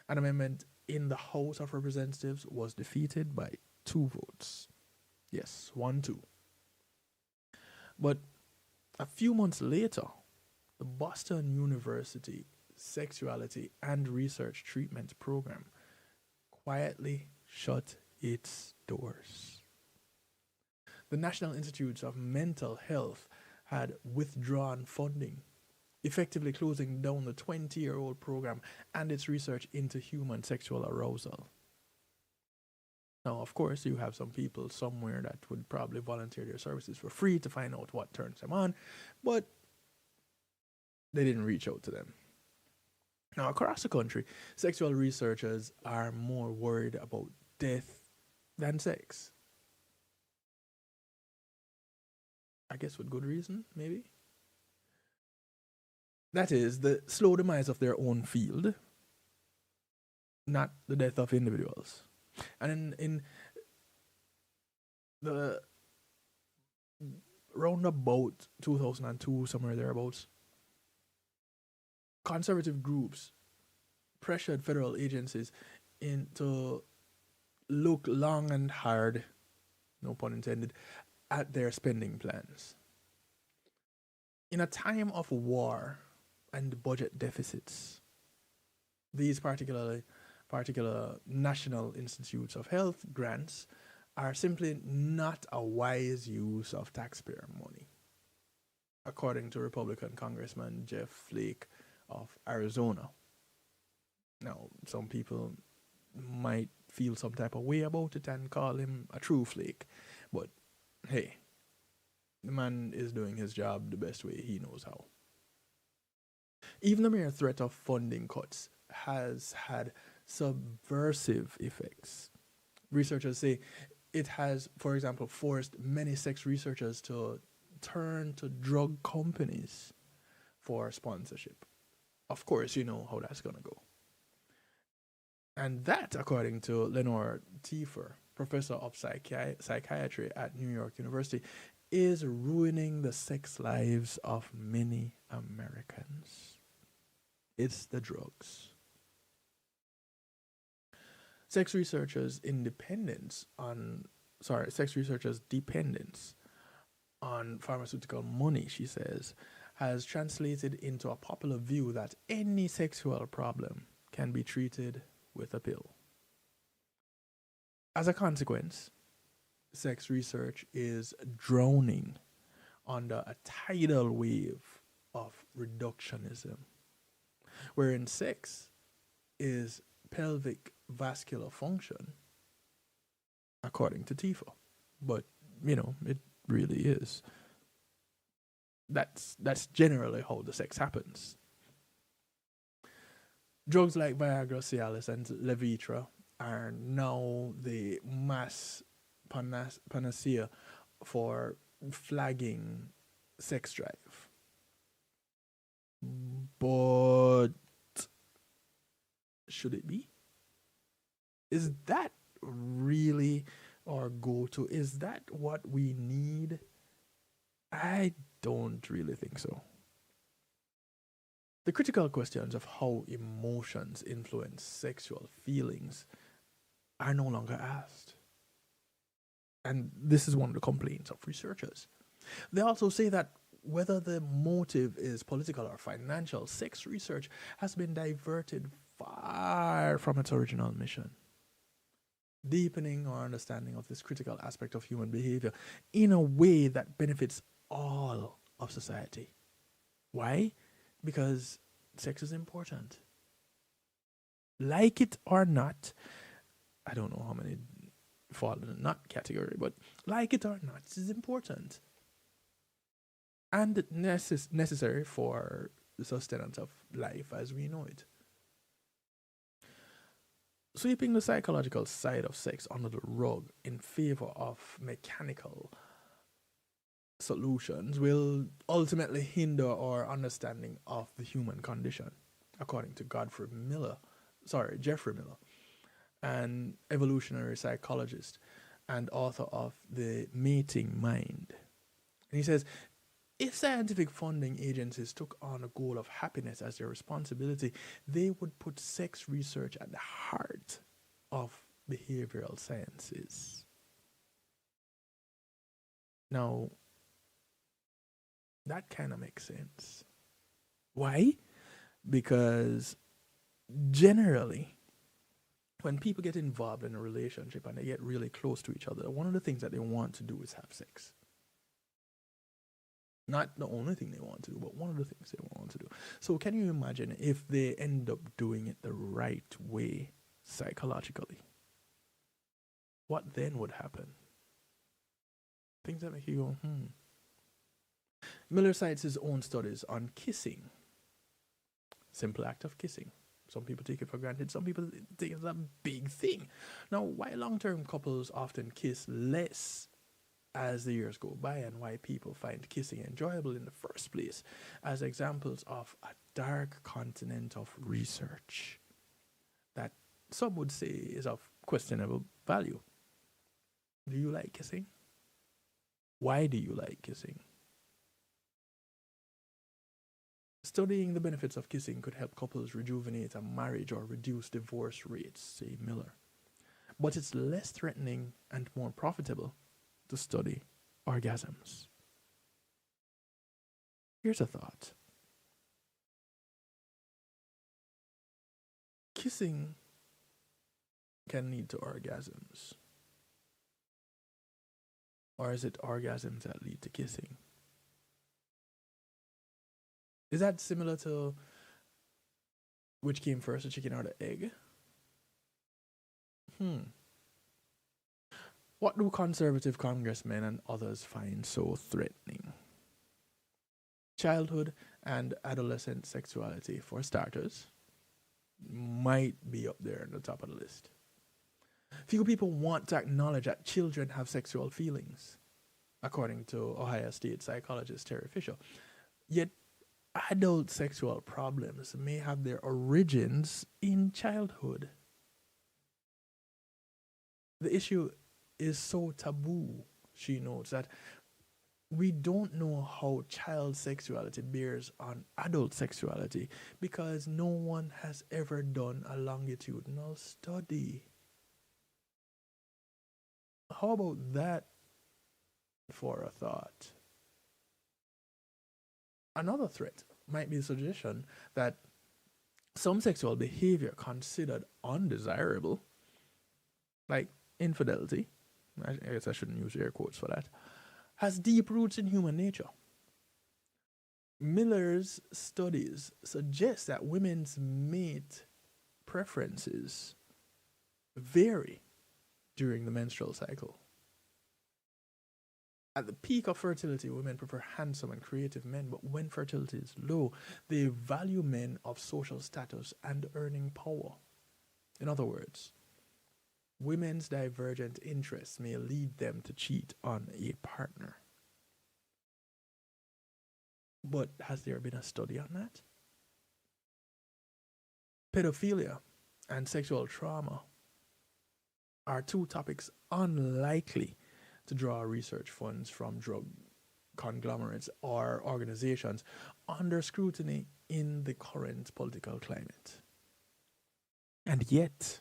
An amendment in the House of Representatives was defeated by 2 votes. Yes, 1-2. But a few months later, the Boston University Sexuality and Research Treatment Program quietly shut its doors. The National Institutes of Mental Health had withdrawn funding, effectively closing down the 20-year-old program and its research into human sexual arousal. Now, of course, you have some people somewhere that would probably volunteer their services for free to find out what turns them on, but they didn't reach out to them. Now, across the country, sexual researchers are more worried about death than sex. I guess with good reason, maybe. That is, the slow demise of their own field, not the death of individuals. And in the roundabout 2002, somewhere thereabouts, conservative groups pressured federal agencies to look long and hard, no pun intended, at their spending plans. In a time of war and budget deficits, these particular National Institutes of Health grants are simply not a wise use of taxpayer money, according to Republican Congressman Jeff Flake of Arizona. Now, some people might feel some type of way about it and call him a true flake, but hey, The man is doing his job the best way he knows how. Even the mere threat of funding cuts has had subversive effects. Researchers say it has, for example, forced many sex researchers to turn to drug companies for sponsorship. Of course, you know how that's going to go. And that, according to Lenore Tiefer, professor of psychiatry at New York University, is ruining the sex lives of many Americans. It's the drugs. Sex researchers' dependence on pharmaceutical money, she says, has translated into a popular view that any sexual problem can be treated with a pill. As a consequence, sex research is drowning under a tidal wave of reductionism, wherein sex is pelvic vascular function, according to Tifa. But, it really is. That's generally how the sex happens. Drugs like Viagra, Cialis, and Levitra are now the mass panacea for flagging sex drive. But should it be? Is that really our go-to? Is that what we need? I don't really think so. The critical questions of how emotions influence sexual feelings are no longer asked. And this is one of the complaints of researchers. They also say that whether the motive is political or financial, sex research has been diverted far from its original mission, deepening our understanding of this critical aspect of human behavior in a way that benefits all of society. Why? Because sex is important. Like it or not, I don't know how many fall in the not category, but like it or not, it is important. And necessary for the sustenance of life as we know it. Sweeping the psychological side of sex under the rug in favor of mechanical solutions will ultimately hinder our understanding of the human condition, according to Jeffrey Miller, an evolutionary psychologist and author of The Mating Mind. And he says, if scientific funding agencies took on a goal of happiness as their responsibility, they would put sex research at the heart of behavioral sciences. Now, that kind of makes sense. Why? Because generally, when people get involved in a relationship and they get really close to each other, one of the things that they want to do is have sex. Not the only thing they want to do, but one of the things they want to do. So can you imagine if they end up doing it the right way psychologically? What then would happen? Things that make you go, Miller cites his own studies on kissing. Simple act of kissing. Some people take it for granted. Some people think it's a big thing. Now, why long-term couples often kiss less as the years go by, and why people find kissing enjoyable in the first place, as examples of a dark continent of research that some would say is of questionable value. Do you like kissing? Why do you like kissing? Studying the benefits of kissing could help couples rejuvenate a marriage or reduce divorce rates, say Miller. But it's less threatening and more profitable to study orgasms. Here's a thought. Kissing can lead to orgasms. Or is it orgasms that lead to kissing? Is that similar to which came first, the chicken or the egg? What do conservative congressmen and others find so threatening? Childhood and adolescent sexuality, for starters, might be up there on the top of the list. Few people want to acknowledge that children have sexual feelings, according to Ohio State psychologist Terry Fisher. Yet, adult sexual problems may have their origins in childhood. The issue is so taboo, she notes, that we don't know how child sexuality bears on adult sexuality because no one has ever done a longitudinal study. How about that for a thought? Another threat might be the suggestion that some sexual behavior considered undesirable, like infidelity, I guess I shouldn't use air quotes for that, has deep roots in human nature. Miller's studies suggest that women's mate preferences vary during the menstrual cycle. At the peak of fertility, women prefer handsome and creative men, but when fertility is low, they value men of social status and earning power. In other words, women's divergent interests may lead them to cheat on a partner. But has there been a study on that? Pedophilia and sexual trauma are two topics unlikely to draw research funds from drug conglomerates or organizations under scrutiny in the current political climate. And yet,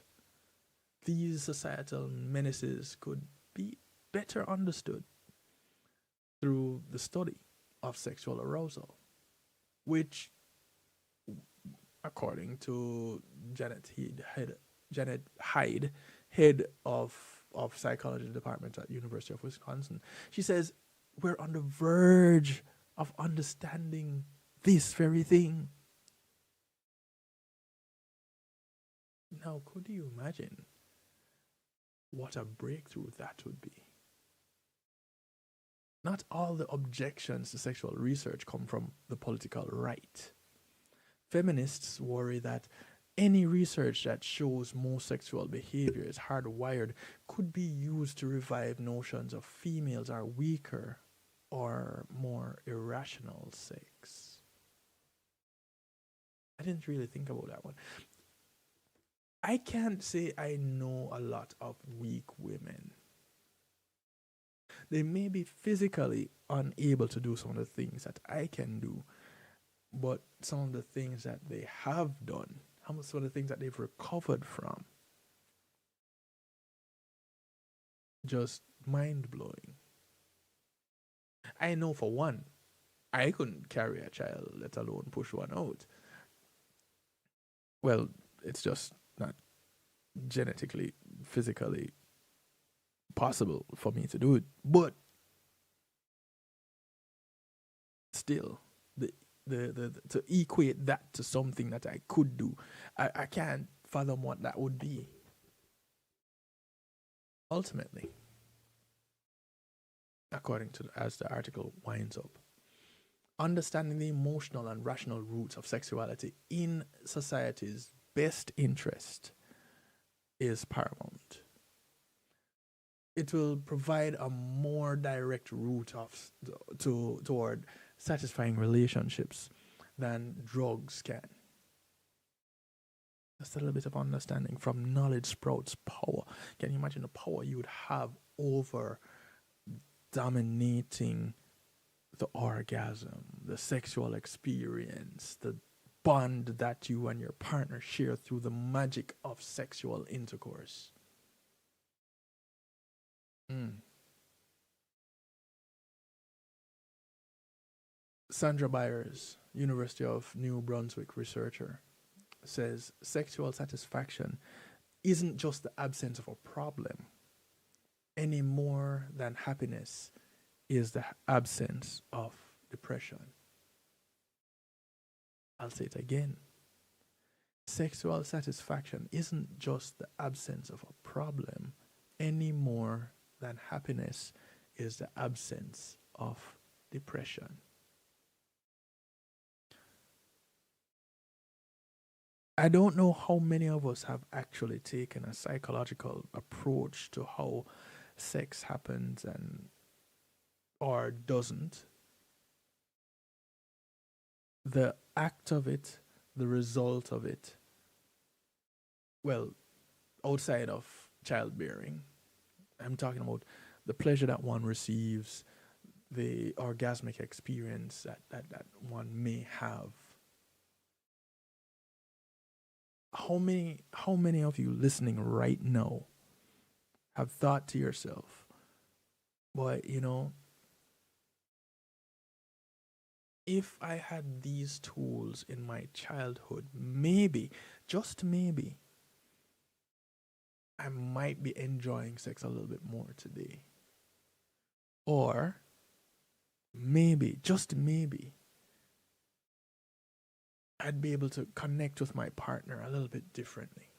these societal menaces could be better understood through the study of sexual arousal, which, according to Janet Hyde, head of psychology department at University of Wisconsin, she says, we're on the verge of understanding this very thing. Now, could you imagine what a breakthrough that would be? Not all the objections to sexual research come from the political right. Feminists worry that any research that shows most sexual behavior is hardwired could be used to revive notions of females are weaker or more irrational sex. I didn't really think about that one. I can't say I know a lot of weak women. They may be physically unable to do some of the things that I can do, but some of the things that they have done, some of the things that they've recovered from, just mind-blowing. I know for one, I couldn't carry a child, let alone push one out. Well, it's just not genetically, physically possible for me to do it, but still, to equate that to something that I could do, I can't fathom what that would be. Ultimately, according to as the article winds up, understanding the emotional and rational roots of sexuality in society's best interest is paramount. It will provide a more direct route toward satisfying relationships than drugs can. Just a little bit of understanding. From knowledge sprouts power. Can you imagine the power you would have over dominating the orgasm, the sexual experience, the bond that you and your partner share through the magic of sexual intercourse? Sandra Byers, University of New Brunswick researcher, says sexual satisfaction isn't just the absence of a problem any more than happiness is the absence of depression. I'll say it again. Sexual satisfaction isn't just the absence of a problem any more than happiness is the absence of depression. I don't know how many of us have actually taken a psychological approach to how sex happens and or doesn't. The act of it, the result of it, well, outside of childbearing, I'm talking about the pleasure that one receives, the orgasmic experience that one may have. How many of you listening right now have thought to yourself, boy, if I had these tools in my childhood, maybe, just maybe, I might be enjoying sex a little bit more today. Or maybe, just maybe, I'd be able to connect with my partner a little bit differently.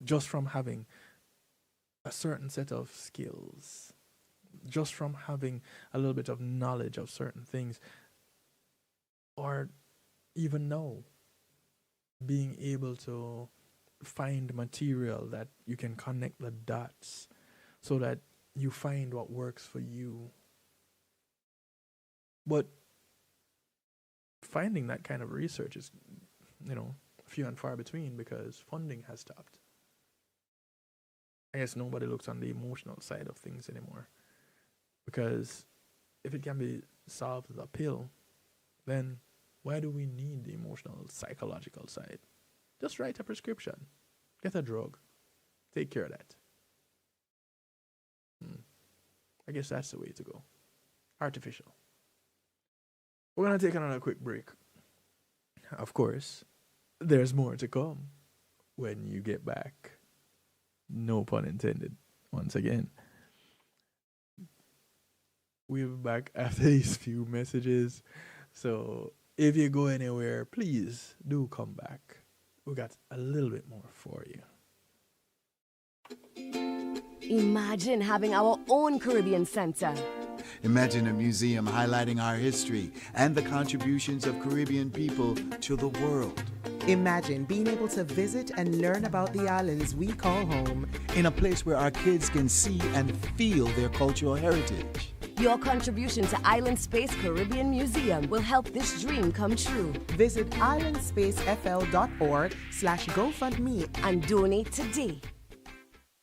Just from having a certain set of skills, just from having a little bit of knowledge of certain things, or even now, being able to find material that you can connect the dots so that you find what works for you. But finding that kind of research is, few and far between because funding has stopped. I guess nobody looks on the emotional side of things anymore. Because if it can be solved with a pill, then why do we need the emotional, psychological side? Just write a prescription. Get a drug. Take care of that. I guess that's the way to go. Artificial. We're going to take another quick break. Of course, there's more to come when you get back. No pun intended, once again. We'll be back after these few messages. So if you go anywhere, please do come back. We got a little bit more for you. Imagine having our own Caribbean Center. Imagine a museum highlighting our history and the contributions of Caribbean people to the world. Imagine being able to visit and learn about the islands we call home in a place where our kids can see and feel their cultural heritage. Your contribution to Island Space Caribbean Museum will help this dream come true. Visit islandspacefl.org/GoFundMe and donate today.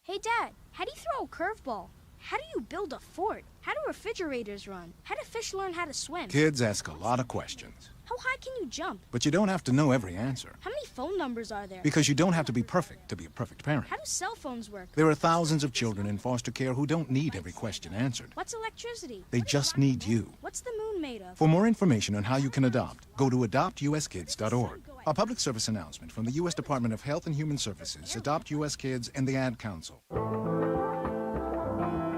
Hey Dad, how do you throw a curveball? How do you build a fort? How do refrigerators run? How do fish learn how to swim? Kids ask a lot of questions. How high can you jump? But you don't have to know every answer. How many phone numbers are there? Because you don't have to be perfect to be a perfect parent. How do cell phones work? There are thousands of children in foster care who don't need every question answered. What's electricity? They just need you. What's the moon made of? For more information on how you can adopt, go to adoptuskids.org. A public service announcement from the U.S. Department of Health and Human Services, Adopt U.S. Kids, and the Ad Council.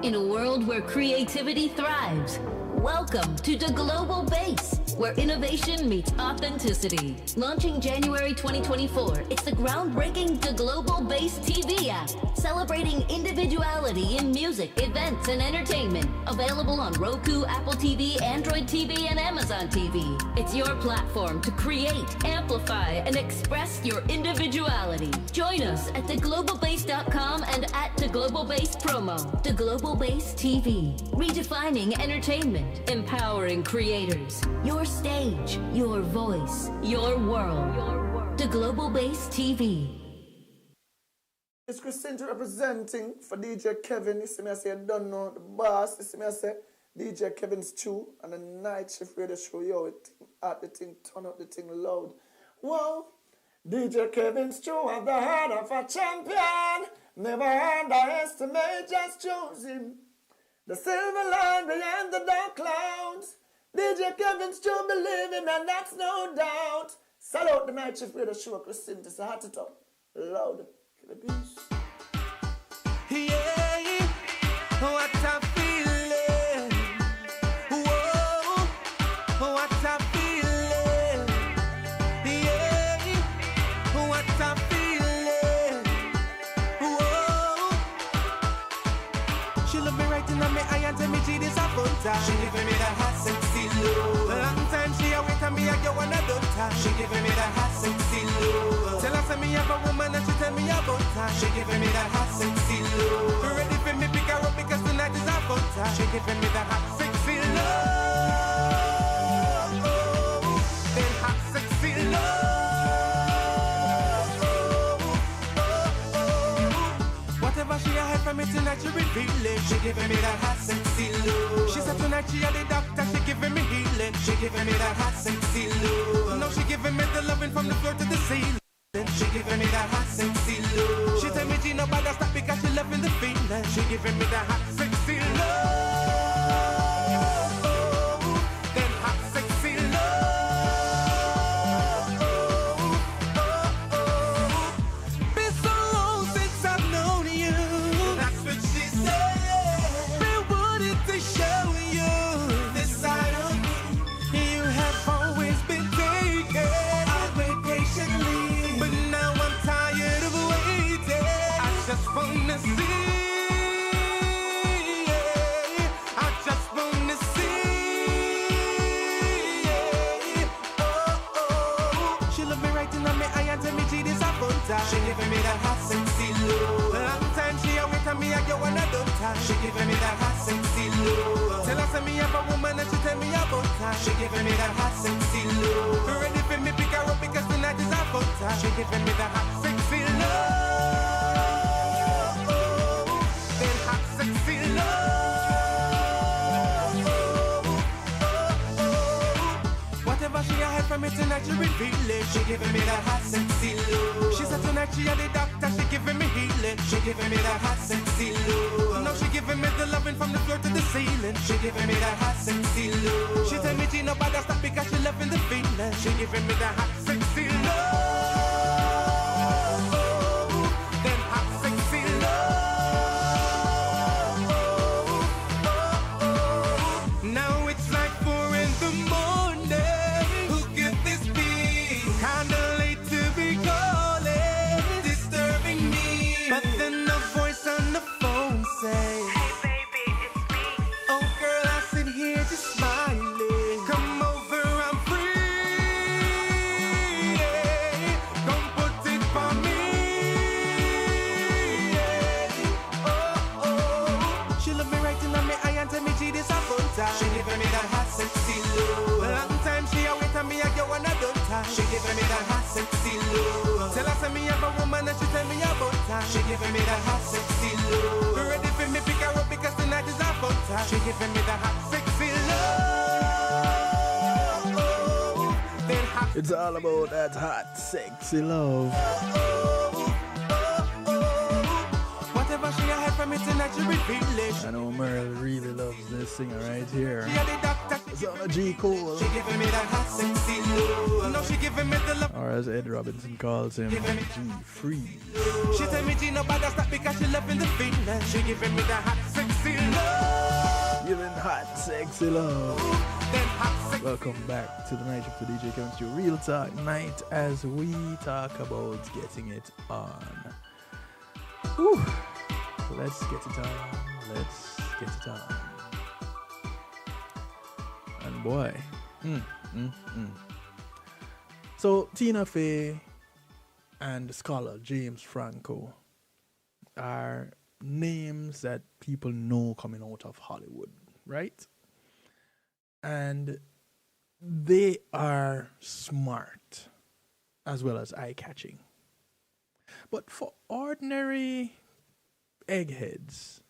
In a world where creativity thrives, welcome to the Global Base, where innovation meets authenticity. Launching January 2024, it's the groundbreaking The Global Base TV app, celebrating individuality in music, events, and entertainment. Available on Roku, Apple TV, Android TV, and Amazon TV. It's your platform to create, amplify, and express your individuality. Join us at theglobalbase.com and at The Global Base Promo. The Global Base TV, redefining entertainment, empowering creators. Your stage, your voice, your world. The Global Base TV. It's Christine representing for DJ Kevin. You see me, I say, I don't know the boss. You see me, I say, DJ Kevin's Stew and the night shift radio show. Yo, the thing, turn up the thing loud. Whoa, DJ Kevin's Stew at the heart of a champion. Never underestimate, just choose him. The silver line behind the dark clouds. DJ Kevin's Stew believe him, and that's no doubt. Salute the night shift radio show, Christine. It's a hot top. Loud. Kill the beast. Yeah, what a feeling. Whoa, what a feeling. Yeah, what a feeling. Whoa, butter. She giving me that hot sexy love. Long time she a wait on me, I go on a daughter. She giving me that hot sexy love. Tell her say me have a woman and she tell me about her. She giving me that hot sexy love. Ready for me pick her up because tonight is our butter. She giving me that hot sexy love. Then hot sexy love. Whatever she a had from me tonight, she reveal it. She giving me that hot sexy love. She said tonight she a the doctor, she giving me healing. She giving me that hot sexy love. Now she giving me the loving from the floor to the ceiling. She giving me that hot sexy love. She tell me she no bother stop because she loving the feeling. She giving me that hot sexy love. Then hot sexy love. Been so long since I've known you. That's what she said. Been wanting to show you this side of me. You have always been taken. I'll wait patiently. But now I'm tired of waiting. I just wanna see. I just wanna see. Oh, oh. She love me right in on me eye and tell me she this a fun time. She giving me that hot sexy love. Long time she a wait on me, I go on a done time. She giving me that hot sexy love. Tell her say me have a woman and she tell me about her. She giving me that hot sexy love. Ready for me pick her up because tonight is our fun time. She giving me that hot sexy love. Then hot sexy love. Whatever she a had from me tonight, she reveal it. She giving me that hot sexy love. She said tonight she a the doctor, she giving me healing. She giving me that hot sexy love. Now she giving me the loving from the floor to the ceiling. She giving me that hot sexy love. She tell me she no bother stop because she loving the feeling. She giving me that hot sexy love. Then hot sexy love. Now it's like 4 in the morning. Who could this be? Kinda late to be calling, disturbing me. But then a voice on the phone say, hey baby, it's me. Oh girl, I sit here just smiling. Come over, I'm free. Yeah. Come put it for me. Yeah. Oh, oh. She love me right in on me eye and tell me she this a fun time. She giving me that hot sexy love. Long time she a wait on me, I go on a done time. She giving me that hot sexy love. Tell her say me have a woman and she tell me about her. She giving me that hot sexy love. Ready for me pick her up because tonight is our fun time. She giving me that hot sexy love. Then hot. It's all about that hot, sexy love. Whatever she had from me tonight, she reveal it. I know Merle really loves this singer right here. She a the doctor. It's on a G Cole. She giving me that hot sexy love. Now she giving me the love. Or as Ed Robinson calls him, G Freeze. She tell me she no bother stop because she loving the feeling. She giving me that hot sexy love. Giving hot, sexy love. Then hot sexy. Welcome back to the night of the DJ Kevin Stew Real Talk Night as we talk about getting it on. Whew. Let's get it on. Let's get it on. And boy. So Tina Fey and scholar James Franco are names that people know coming out of Hollywood, right? And they are smart as well as eye-catching. But for ordinary eggheads,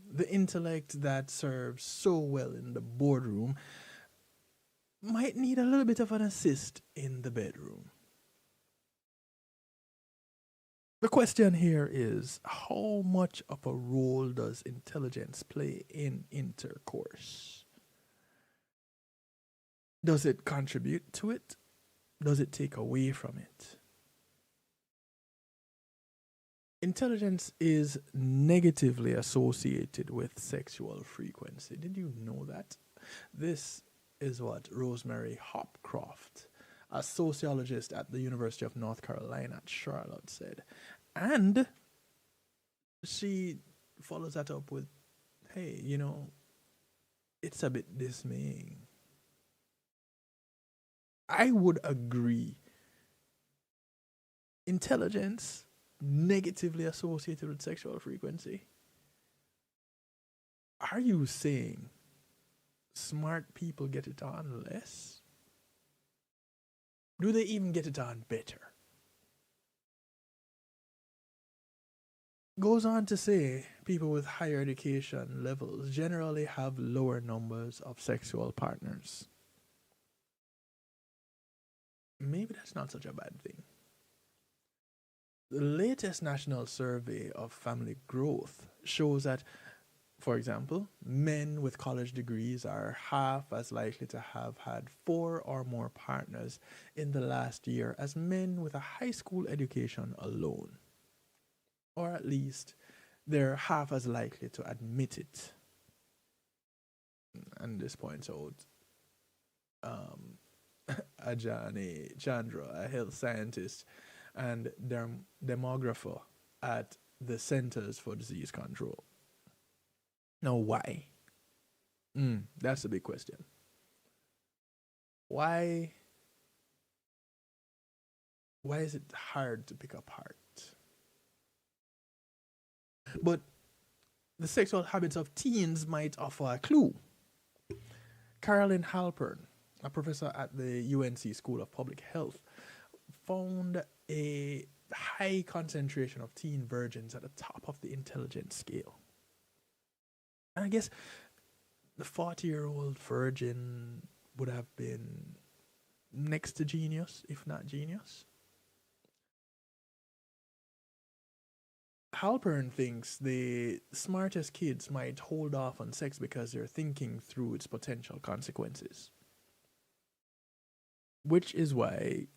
the intellect that serves so well in the boardroom might need a little bit of an assist in the bedroom. The question here is, how much of a role does intelligence play in intercourse? Does it contribute to it? Does it take away from it? Intelligence is negatively associated with sexual frequency. Did you know that? This is what Rosemary Hopcroft, a sociologist at the University of North Carolina at Charlotte, said. And she follows that up with, hey, you know, it's a bit dismaying. I would agree. Intelligence negatively associated with sexual frequency. Are you saying smart people get it on less? Do they even get it on better? Goes on to say people with higher education levels generally have lower numbers of sexual partners. Maybe that's not such a bad thing. The latest national survey of family growth shows that, for example, men with college degrees are half as likely to have had 4 or more partners in the last year as men with a high school education alone. Or at least they're half as likely to admit it. And this points out Ajani Chandra, a health scientist and demographer at the Centers for Disease Control. Now, why? That's the big question. Why is it hard to pick apart? But the sexual habits of teens might offer a clue. Carolyn Halpern, a professor at the UNC School of Public Health, found a high concentration of teen virgins at the top of the intelligence scale. And I guess the 40-year-old virgin would have been next to genius, if not genius. Halpern thinks the smartest kids might hold off on sex because they're thinking through its potential consequences. Which is why,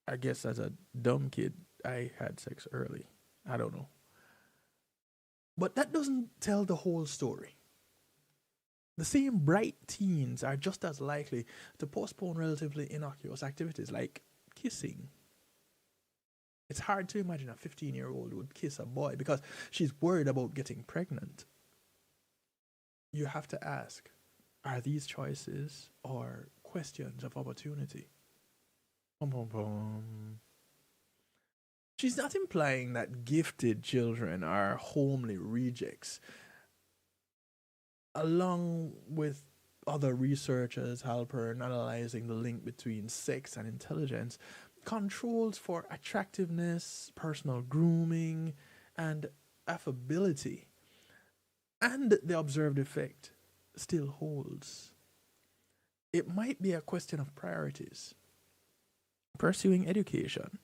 I guess as a dumb kid, I had sex early. I don't know. But that doesn't tell the whole story. The same bright teens are just as likely to postpone relatively innocuous activities like kissing. It's hard to imagine a 15-year-old would kiss a boy because she's worried about getting pregnant. You have to ask, are these choices or questions of opportunity? She's not implying that gifted children are homely rejects. Along with other researchers, Halpern analyzing the link between sex and intelligence, controls for attractiveness, personal grooming, and affability, and the observed effect still holds. It might be a question of priorities. Pursuing education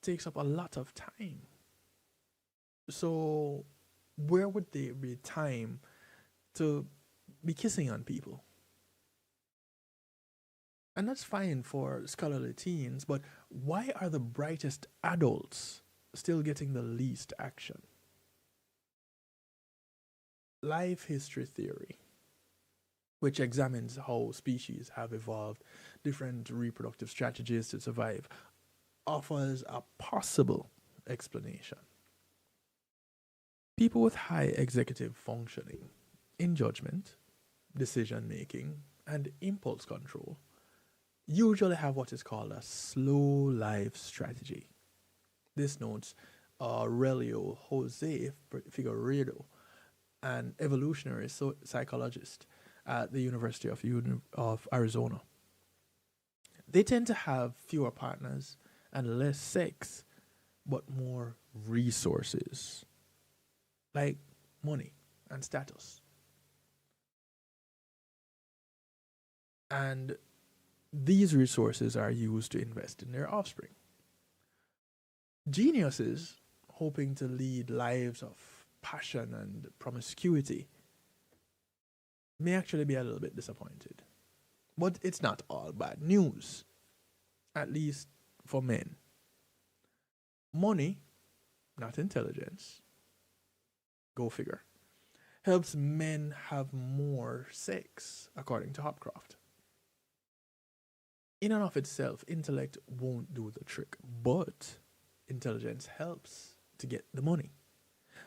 takes up a lot of time. So where would there be time to be kissing on people? And that's fine for scholarly teens, but why are the brightest adults still getting the least action? Life history theory, which examines how species have evolved different reproductive strategies to survive, offers a possible explanation. People with high executive functioning in judgment, decision making, and impulse control usually have what is called a slow life strategy. This notes Aurelio Jose Figueiredo, an evolutionary psychologist at the University of Arizona. They tend to have fewer partners and less sex, but more resources, like money and status. And these resources are used to invest in their offspring. Geniuses, hoping to lead lives of passion and promiscuity, may actually be a little bit disappointed. But it's not all bad news, at least for men. Money, not intelligence, go figure, helps men have more sex, according to Hopcroft. In and of itself, intellect won't do the trick, but intelligence helps to get the money.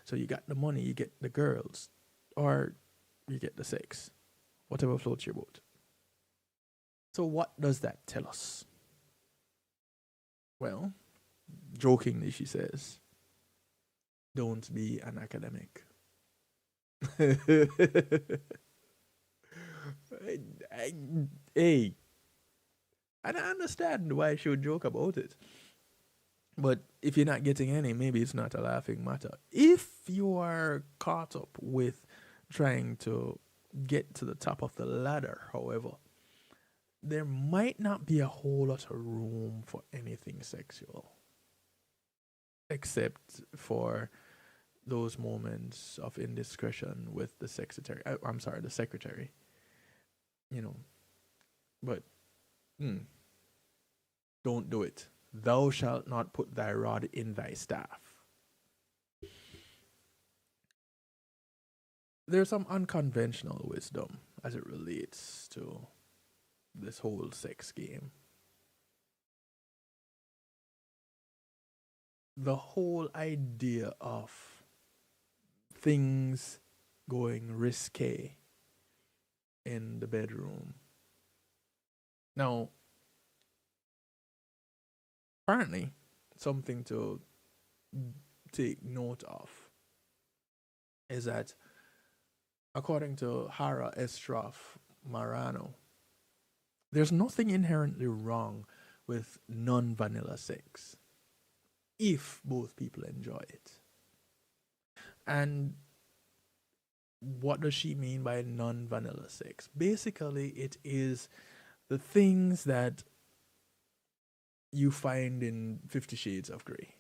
So you got the money, you get the girls, or you get the sex. whatever floats your boat. So what does that tell us? Well, jokingly, she says, don't be an academic. Hey, and I understand why she would joke about it. But if you're not getting any, maybe it's not a laughing matter. If you are caught up with trying to get to the top of the ladder, however, there might not be a whole lot of room for anything sexual. Except for those moments of indiscretion with the secretary. The secretary. But don't do it. Thou shalt not put thy rod in thy staff. There's some unconventional wisdom as it relates to this whole sex game. The whole idea of things going risque in the bedroom. Now, apparently, something to take note of is that, according to Hara Estroff Marano, there's nothing inherently wrong with non-vanilla sex if both people enjoy it. And what does she mean by non-vanilla sex? Basically, it is the things that you find in 50 Shades of Grey.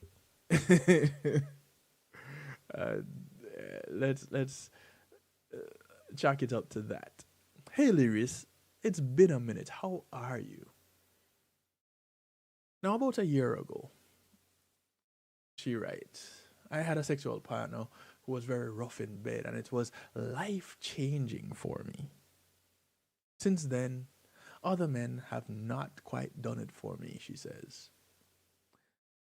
Let's chalk it up to that. Hey, Lyris, it's been a minute. How are you? Now, about a year ago, she writes, I had a sexual partner who was very rough in bed, and it was life-changing for me. Since then, other men have not quite done it for me, she says.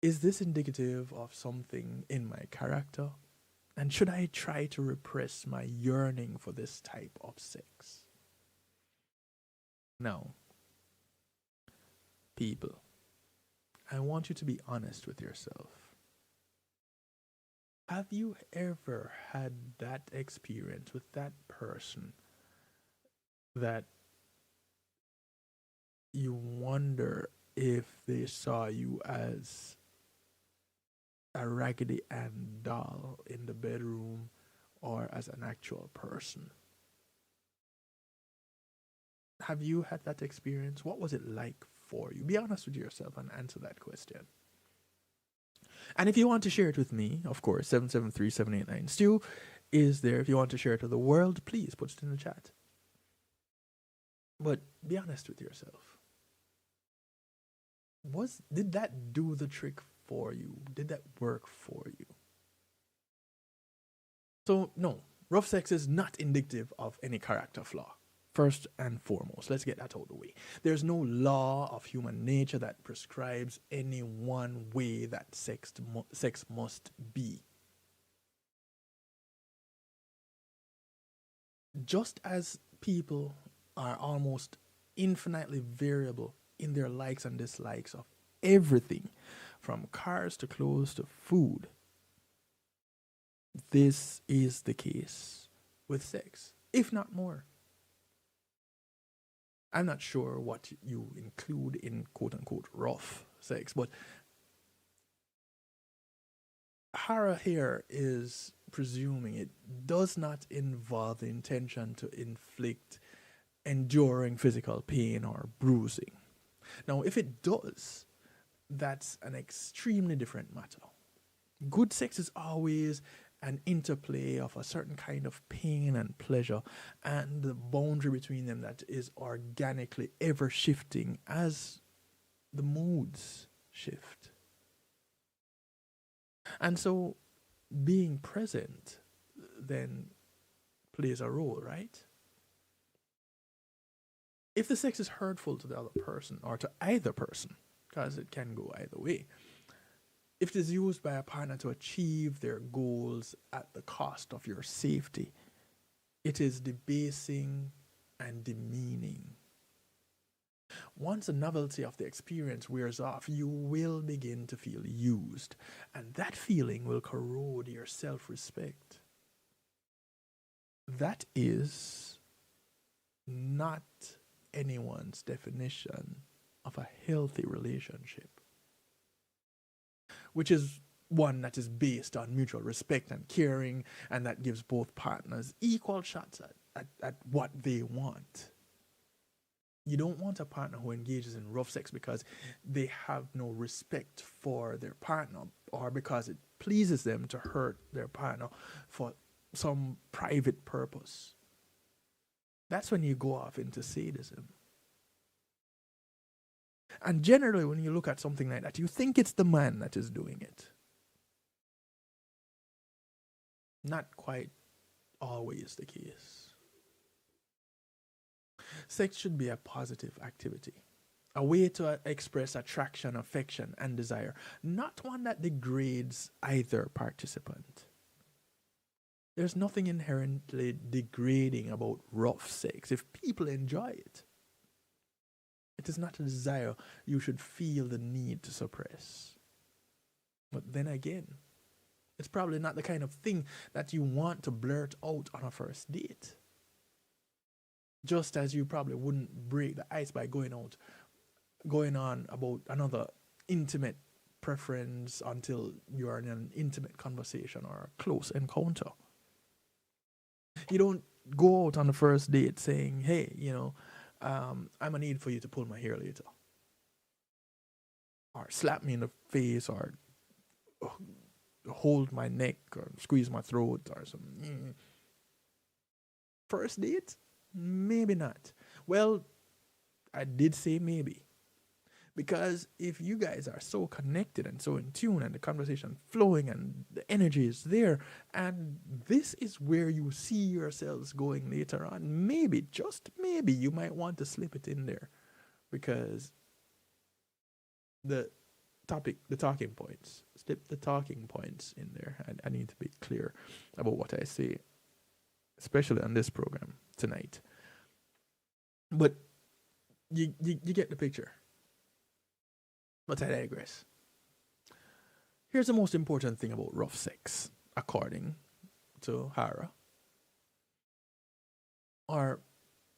Is this indicative of something in my character? And should I try to repress my yearning for this type of sex? Now, people, I want you to be honest with yourself. Have you ever had that experience with that person that you wonder if they saw you as a Raggedy Ann doll in the bedroom or as an actual person? Have you had that experience? What was it like for you? Be honest with yourself and answer that question. And if you want to share it with me, of course, 773-789-STEW is there. If you want to share it with the world, please put it in the chat. But be honest with yourself. Did that do the trick for you? Did that work for you? So, no, rough sex is not indicative of any character flaw. First and foremost, let's get that out of the way. There's no law of human nature that prescribes any one way that sex must be. Just as people are almost infinitely variable in their likes and dislikes of everything, from cars to clothes to food, this is the case with sex, if not more. I'm not sure what you include in quote-unquote rough sex, but Hara here is presuming it does not involve the intention to inflict enduring physical pain or bruising. Now, if it does, that's an extremely different matter. Good sex is always an interplay of a certain kind of pain and pleasure, and the boundary between them that is organically ever shifting as the moods shift. And so being present then plays a role, right? If the sex is hurtful to the other person or to either person, because it can go either way, if it is used by a partner to achieve their goals at the cost of your safety, it is debasing and demeaning. Once the novelty of the experience wears off, you will begin to feel used, and that feeling will corrode your self-respect. That is not anyone's definition of a healthy relationship, which is one that is based on mutual respect and caring, and that gives both partners equal shots at what they want. You don't want a partner who engages in rough sex because they have no respect for their partner, or because it pleases them to hurt their partner for some private purpose. That's when you go off into sadism. And generally, when you look at something like that, you think it's the man that is doing it. Not quite always the case. Sex should be a positive activity, a way to express attraction, affection, and desire, not one that degrades either participant. There's nothing inherently degrading about rough sex if people enjoy it. It is not a desire you should feel the need to suppress. But then again, it's probably not the kind of thing that you want to blurt out on a first date. Just as you probably wouldn't break the ice by going on about another intimate preference until you are in an intimate conversation or a close encounter. You don't go out on the first date saying, hey, I'm gonna need for you to pull my hair later, or slap me in the face, or hold my neck, or squeeze my throat, or something. First date? Maybe not. Well, I did say maybe. Because if you guys are so connected and so in tune, and the conversation flowing and the energy is there, and this is where you see yourselves going later on, maybe, just maybe, you might want to slip it in there. Because the talking points, slip the talking points in there. I need to be clear about what I say, especially on this program tonight. But you get the picture. But I digress. Here's the most important thing about rough sex, according to Hara, or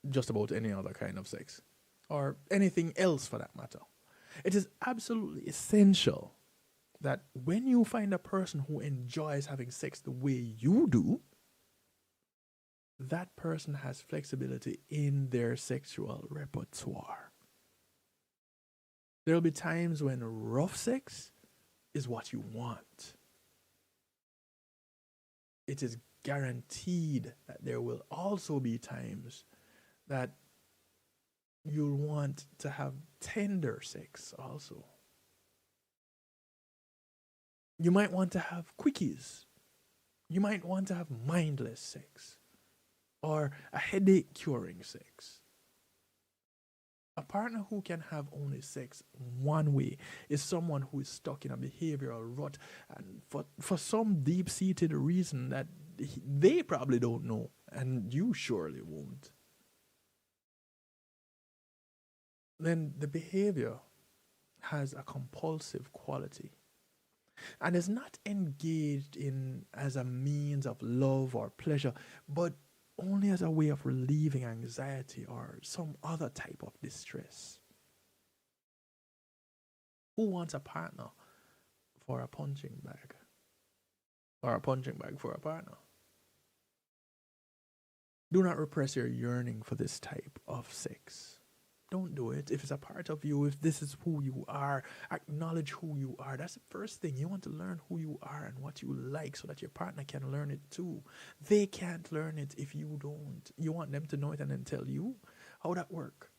just about any other kind of sex, or anything else for that matter. It is absolutely essential that when you find a person who enjoys having sex the way you do, that person has flexibility in their sexual repertoire. There'll be times when rough sex is what you want. It is guaranteed that there will also be times that you'll want to have tender sex also. You might want to have quickies. You might want to have mindless sex, or a headache curing sex. A partner who can have only sex one way is someone who is stuck in a behavioral rut, and for some deep-seated reason that they probably don't know, and you surely won't. Then the behavior has a compulsive quality and is not engaged in as a means of love or pleasure, but only as a way of relieving anxiety or some other type of distress. Who wants a partner for a punching bag? Or a punching bag for a partner? Do not repress your yearning for this type of sex. Don't do it. If it's a part of you, if this is who you are, acknowledge who you are. That's the first thing. You want to learn who you are and what you like so that your partner can learn it too. They can't learn it if you don't. You want them to know it and then tell you? How that work?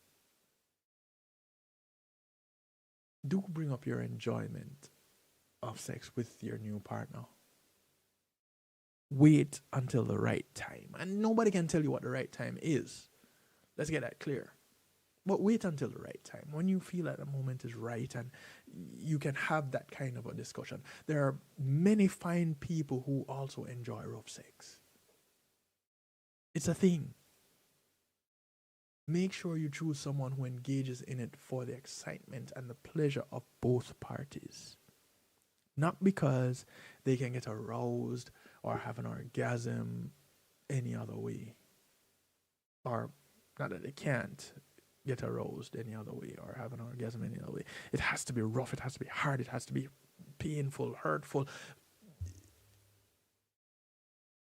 Do bring up your enjoyment of sex with your new partner. Wait until the right time. And nobody can tell you what the right time is. Let's get that clear. But wait until the right time, when you feel that the moment is right and you can have that kind of a discussion. There are many fine people who also enjoy rough sex. It's a thing. make sure you choose someone who engages in it for the excitement and the pleasure of both parties. Not because they can get aroused or have an orgasm any other way. Or not that they can't get aroused any other way or have an orgasm any other way. It has to be rough, it has to be hard, it has to be painful, hurtful.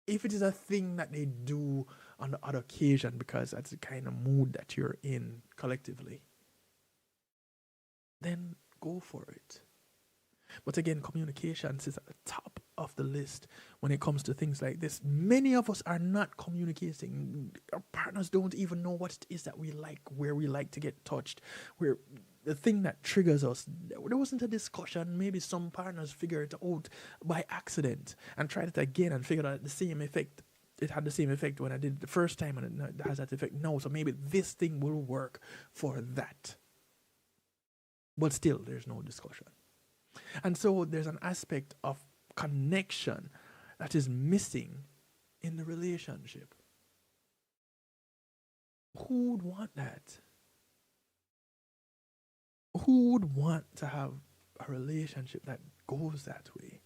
If it is a thing that they do on the odd occasion because that's the kind of mood that you're in collectively, then go for it. But again, communication sits at the top of the list when it comes to things like this. Many of us are not communicating. Our partners don't even know what it is that we like, where we like to get touched, where the thing that triggers us. There wasn't a discussion. Maybe some partners figure it out by accident and tried it again and figured out the same effect. It had the same effect when I did it the first time, and it has that effect now. So maybe this thing will work for that. But still, there's no discussion. And so there's an aspect of connection that is missing in the relationship. Who would want that? Who would want to have a relationship that goes that way?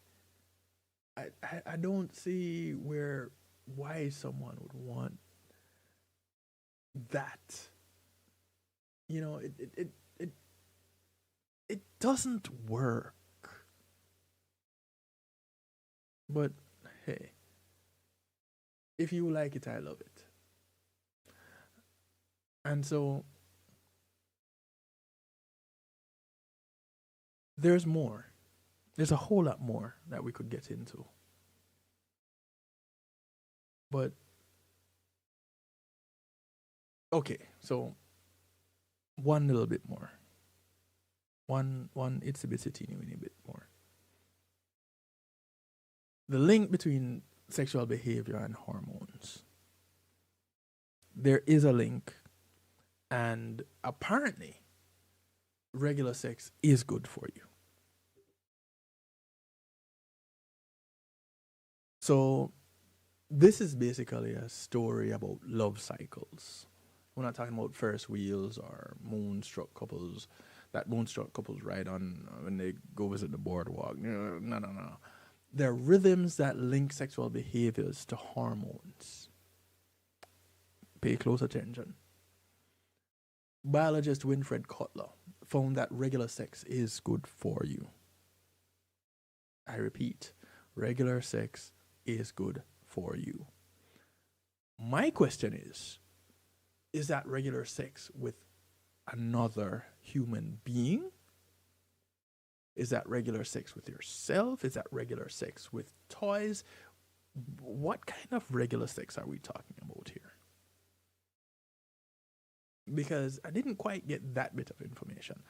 I don't see why someone would want that. You know, it doesn't work. But hey, if you like it, I love it. And so there's more. There's a whole lot more that we could get into. But okay, so one little bit more. One itsy bitsy teeny weeny bit more. The link between sexual behavior and hormones. There is a link, and apparently regular sex is good for you. So this is basically a story about love cycles. We're not talking about first wheels or moonstruck couples that moonstruck couples ride on when they go visit the boardwalk. No. There are rhythms that link sexual behaviors to hormones. Pay close attention. Biologist Winfred Cutler found that regular sex is good for you. I repeat, regular sex is good for you. My question is that regular sex with another human being? Is that regular sex with yourself? Is that regular sex with toys? What kind of regular sex are we talking about here? Because I didn't quite get that bit of information.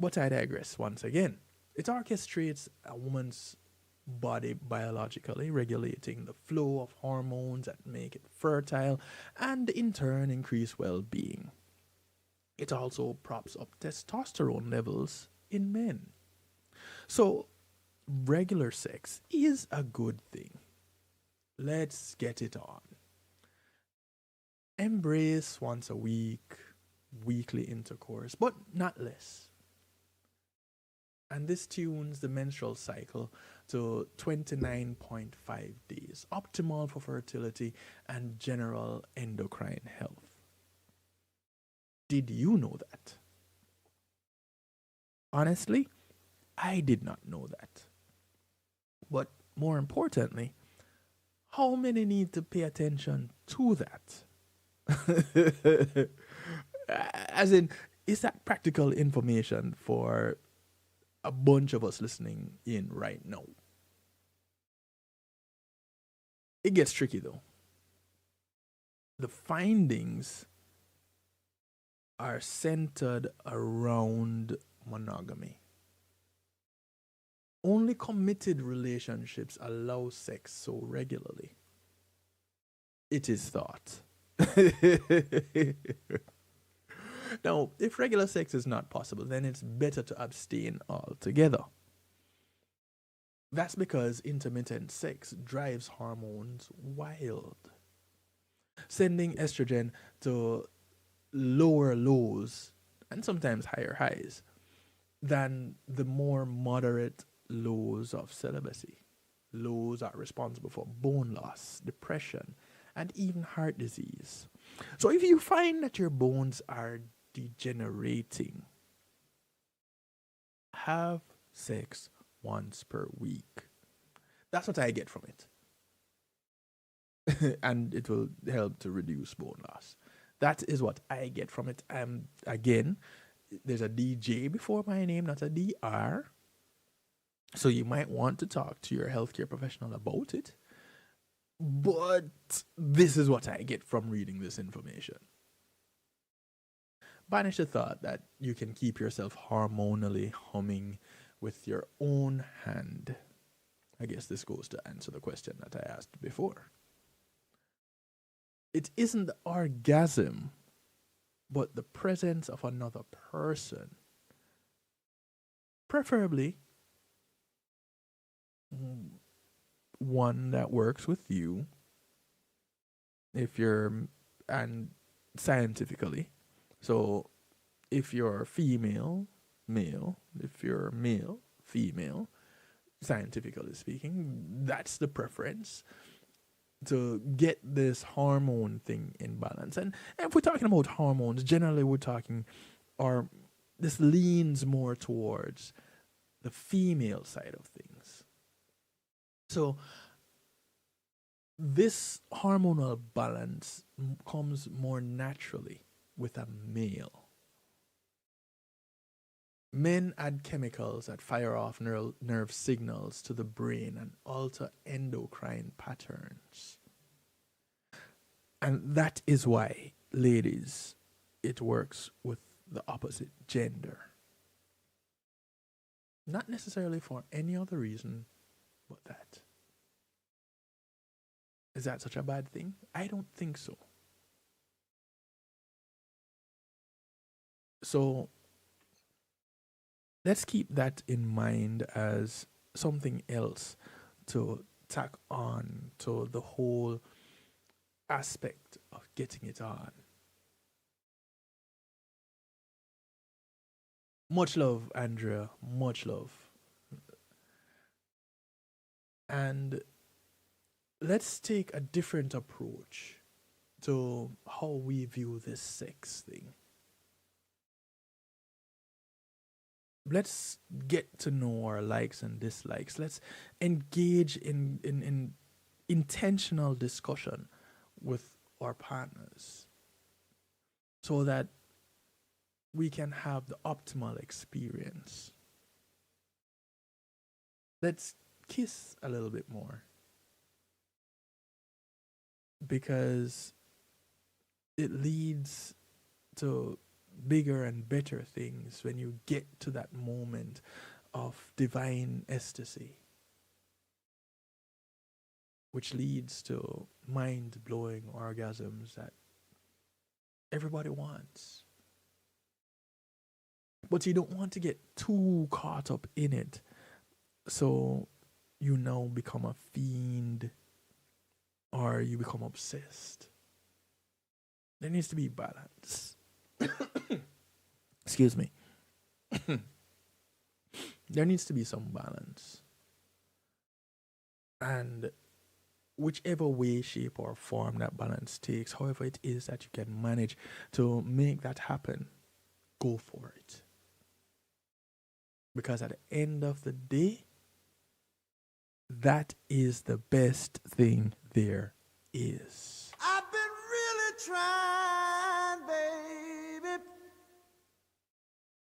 But I digress once again. It orchestrates a woman's body biologically, regulating the flow of hormones that make it fertile and in turn increase well-being. It also props up testosterone levels in men. So, regular sex is a good thing. Let's get it on. Embrace once a week, weekly intercourse, but not less. And this tunes the menstrual cycle to 29.5 days, optimal for fertility and general endocrine health. Did you know that? Honestly, I did not know that. But more importantly, how many need to pay attention to that? As in, is that practical information for a bunch of us listening in right now? It gets tricky though. The findings are centered around monogamy. Only committed relationships allow sex so regularly. It is thought. Now, if regular sex is not possible, then it's better to abstain altogether. That's because intermittent sex drives hormones wild, sending estrogen to lower lows and sometimes higher highs than the more moderate lows of celibacy. Lows are responsible for bone loss, depression, and even heart disease. So if you find that your bones are degenerating, have sex once per week. That's what I get from it. And it will help to reduce bone loss. That is what I get from it. Again, there's a DJ before my name, not a DR. So you might want to talk to your healthcare professional about it. But this is what I get from reading this information. Banish the thought that you can keep yourself hormonally humming with your own hand. I guess this goes to answer the question that I asked before. It isn't the orgasm, but the presence of another person. Preferably one that works with you, and scientifically. So if you're female, male, if you're male, female, scientifically speaking, that's the preference, to get this hormone thing in balance. And if we're talking about hormones, generally we're talking, or this leans more towards the female side of things. So this hormonal balance comes more naturally with a male. Men add chemicals that fire off nerve signals to the brain and alter endocrine patterns. And that is why, ladies, it works with the opposite gender. Not necessarily for any other reason but that. Is that such a bad thing? I don't think so. So let's keep that in mind as something else to tack on to the whole aspect of getting it on. Much love, Andrea. Much love. And let's take a different approach to how we view this sex thing. Let's get to know our likes and dislikes. Let's engage in intentional discussion with our partners so that we can have the optimal experience. Let's kiss a little bit more, because it leads to bigger and better things when you get to that moment of divine ecstasy, which leads to mind-blowing orgasms that everybody wants. But you don't want to get too caught up in it, so you now become a fiend or you become obsessed. There needs to be balance. Excuse me. There needs to be some balance. And whichever way, shape, or form that balance takes, however it is that you can manage to make that happen, go for it. Because at the end of the day, that is the best thing there is. I've been really trying, baby,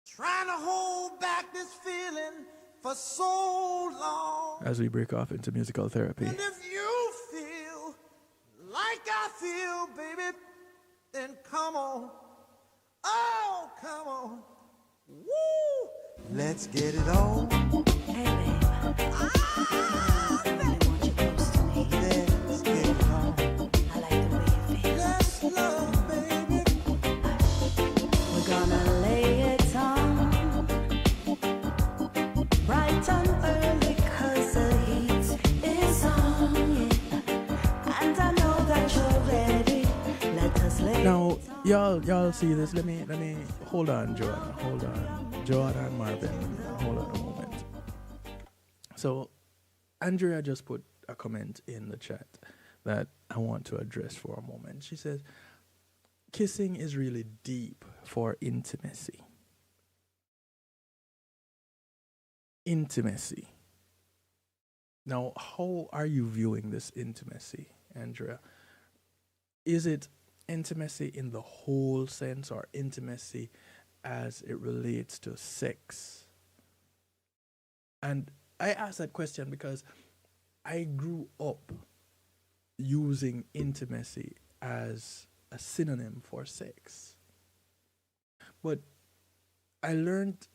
trying to hold back this feeling for so long. As we break off into musical therapy. And if you feel like I feel, baby, then come on. Oh, come on. Woo! Let's get it on. Hey, babe. I really want you close to me. Let's get it on. I like the way you feel. Let's love, baby. We're gonna lay it on bright and early, 'cause the heat is on, yeah. And I know that you're ready. Let us lay now, it on. Y'all see this? Let me hold on, Jordan Marvin, hold on a moment. So Andrea just put a comment in the chat that I want to address for a moment. She says, kissing is really deep for intimacy. Intimacy. Now, how are you viewing this intimacy, Andrea? Is it intimacy in the whole sense, or intimacy as it relates to sex? And I ask that question because I grew up using intimacy as a synonym for sex. But I learned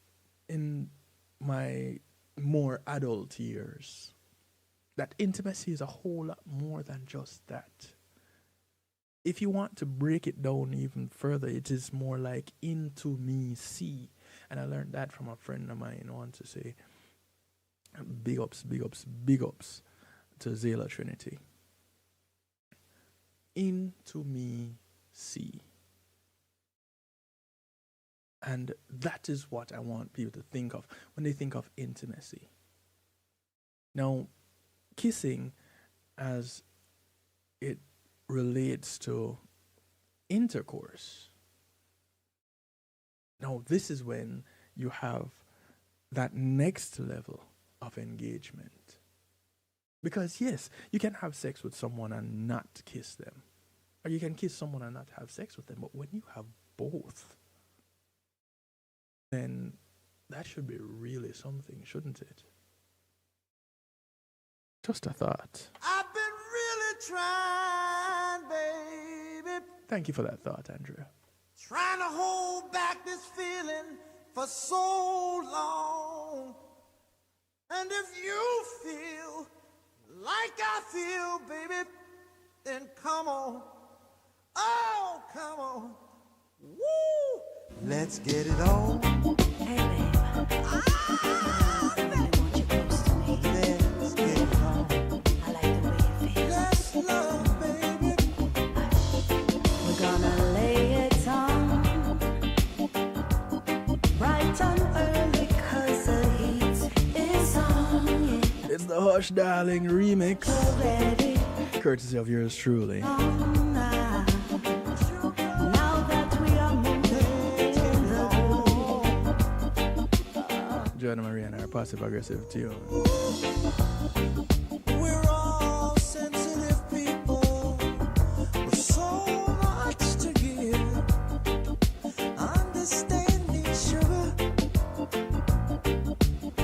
in my more adult years that intimacy is a whole lot more than just that. If you want to break it down even further, it is more like into me see. And I learned that from a friend of mine. I want to say big ups to Zela Trinity. Into me see. And that is what I want people to think of when they think of intimacy. Now, kissing as it relates to intercourse. Now, this is when you have that next level of engagement. Because yes, you can have sex with someone and not kiss them. Or you can kiss someone and not have sex with them. But when you have both, then that should be really something, shouldn't it? Just a thought. I've been really trying, baby. Thank you for that thought, Andrea. Trying to hold back this feeling for so long. And if you feel like I feel, baby, then come on. Oh, come on. Woo! Let's get it on. Hey, babe. I want you close to me. Let's get it on. I like the way you feel. Let's love, baby. We're gonna lay it on. Bright and early, 'cause the heat is on. Yeah. It's the Hush Darling remix. Courtesy of yours truly. Joanna Marie and our passive aggressive tune. We're all sensitive people with so much to give. Understand me, sugar,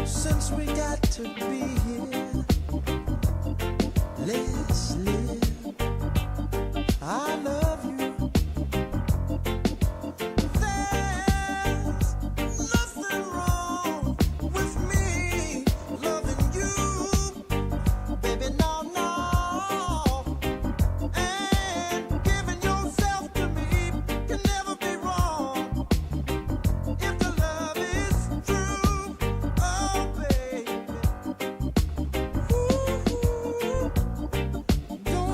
since we got to be here. Let's live. I love you. Don't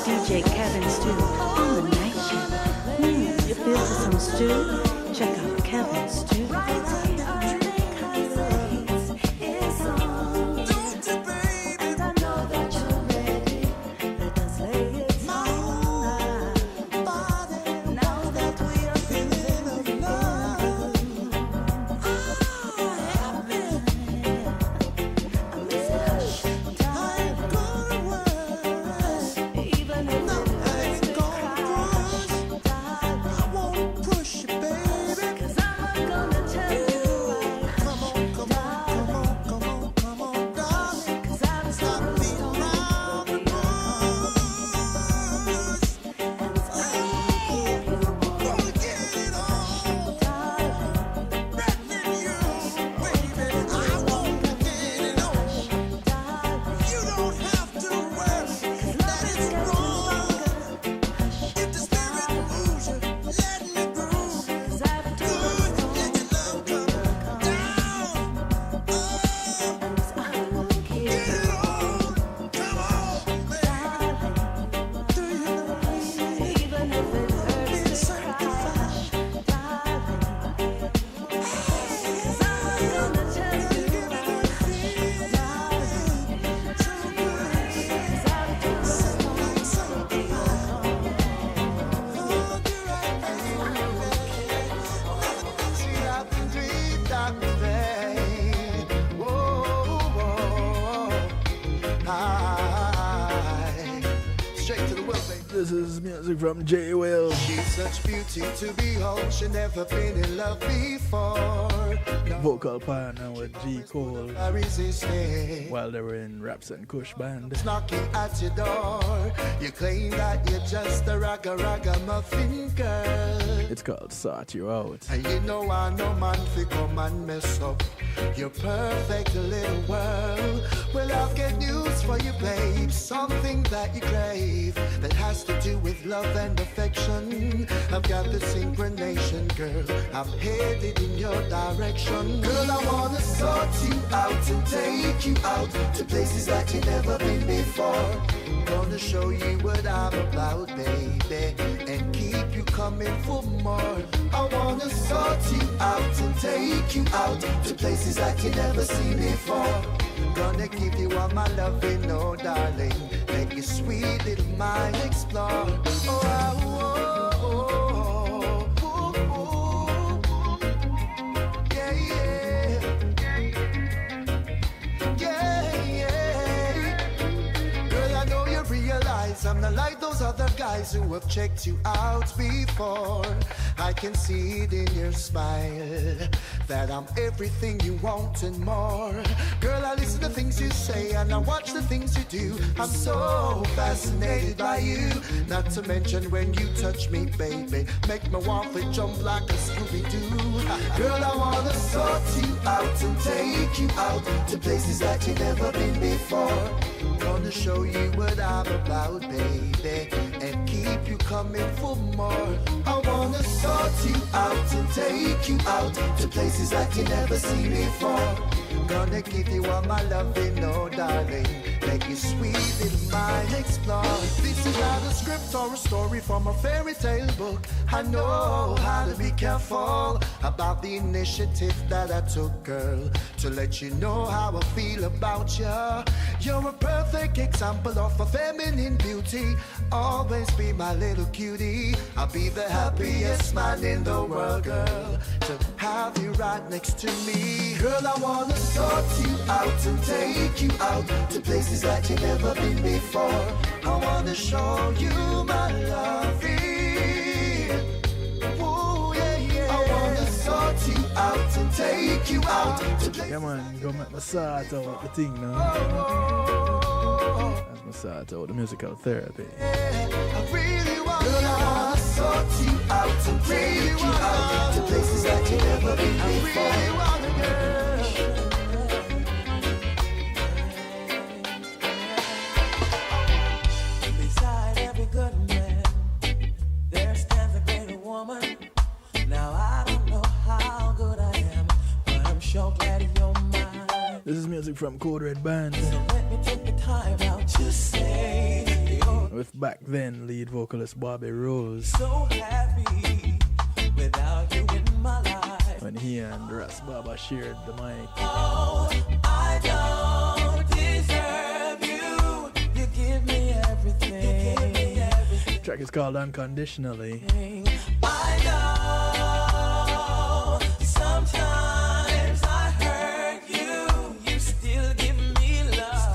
DJ Kevin Stew on the night shift. You feel for some stew? Check out Kevin Stew. This is music from J. Will. She's such beauty to behold. She never been in love before. No. Vocal partner with G. Cole while they were in Raps and Kush band. It's knocking at your door. You claim that you're just a ragamuffin girl. It's called Sort You Out. And you know I know man fi come and mess up your perfect little world. Well, I've got news for you, babe. Something that you crave that has to do with love and affection. I've got the synchronization, girl. I'm headed in your direction. Girl, I wanna sort you out and take you out to places that you've never been before. Gonna show you what I'm about, baby, and keep you coming for more. I wanna sort you out and take you out to places that you never seen before. Gonna give you all my loving, oh darling. Let your sweet little mind explore. Oh, oh, oh, oh, oh, oh. Yeah, yeah. Yeah, yeah. Girl, I know you realize I'm not like those other guys who have checked you out before. I can see it in your smile that I'm everything you want and more. Girl, I listen to things you say and I watch the things you do. I'm so fascinated by you. Not to mention when you touch me, baby, make me want to jump like a Scooby-Doo. Girl, I wanna sort you out and take you out to places that you've never been before. Gonna show you what I'm about, baby, and keep you coming for more. I wanna sort you out and take you out to places that you never seen before. Gonna give you all my loving, oh darling. Make your sweet little mind explore. This is not a script or a story from a fairy tale book. I know how to be careful about the initiative that I took, girl, to let you know how I feel about you. You're a perfect example of a feminine beauty. Always be my little cutie. I'll be the happiest man in the world, girl, to have you right next to me. Girl, I wanna sort you out and take you out to places that you've never been before. I wanna show you my loving. Ooh, yeah, yeah. I wanna sort you out and take you out to places. Yeah, man, go make my sort out the thing now. That's my sort out the musical therapy. I really wanna sort you out and take you out to places that you've never been before. I really wanna, girl. Beside every good man, there stands a greater woman. Now I don't know how good I am, but I'm sure glad you're mine. This is music from Code Red Band. So let me take the time out to say with back then lead vocalist Bobby Rose. So happy without you in my life. When he and Ras Baba shared the mic. Oh, I don't deserve you. You give me everything. The track is called Unconditionally. I know sometimes I hurt you. You still give me love.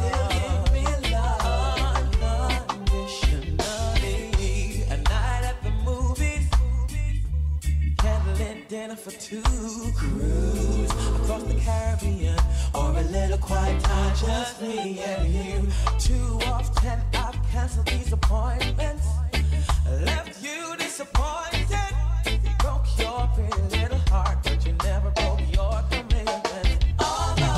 Unconditionally. A night at the movies. Candlelit dinner for two. Cruise across the Caribbean. Or a little quiet time, just me and you. Too often I've canceled these appointments. Left you disappointed. Broke your pretty little heart, but you never broke your commitment. Although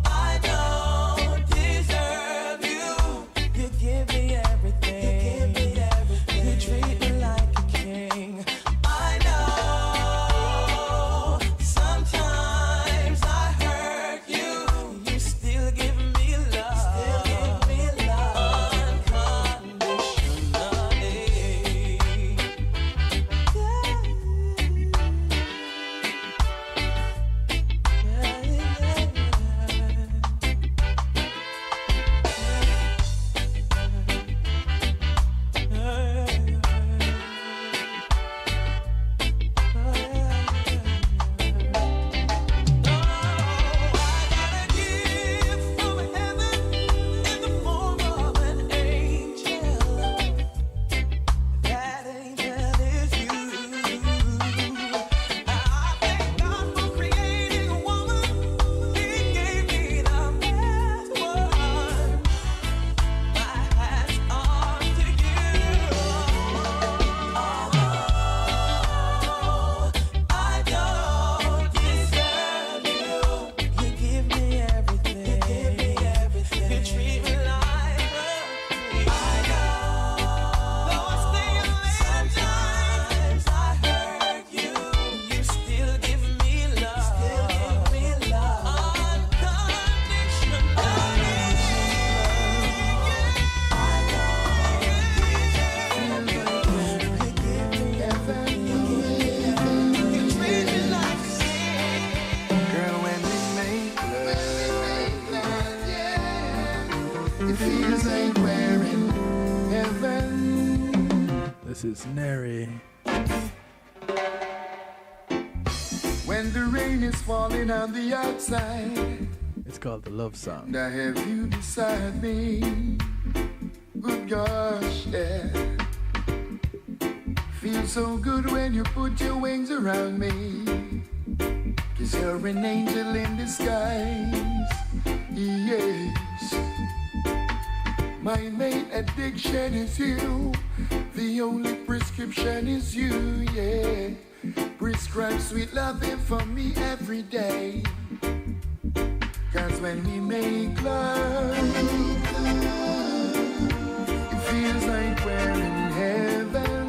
I don't deserve you, you give me everything. You treat me like a king. I know sometimes I hurt you. You still give me love. This is Neri. When the rain is falling on the outside, it's called the love song. I have you beside me. Good gosh, yeah. Feels so good when you put your wings around me. 'Cause you're an angel in disguise. Yes. My main addiction is you. The only prescription is you, yeah. Prescribe sweet loving for me every day. 'Cause when we make love, it feels like we're in heaven.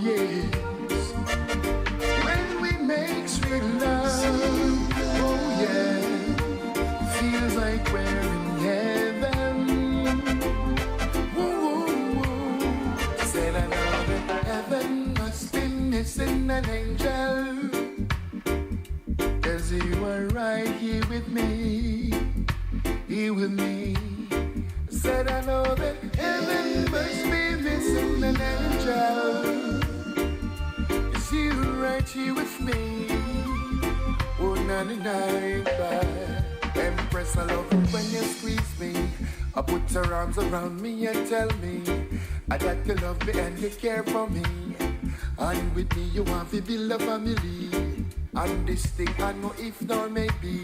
Yes. When we make sweet love, oh yeah, it feels like we're in heaven. Whoa, whoa, whoa. Said I know that heaven must be missing an angel. 'Cause you are right here with me, here with me. Said I know that heaven must be missing an angel. 'Cause you right here with me. Oh, night, Empress, I love it when you squeeze me. I put your arms around me and tell me that you love me and you care for me. And with me you want to build a family. And this thing I know if nor maybe.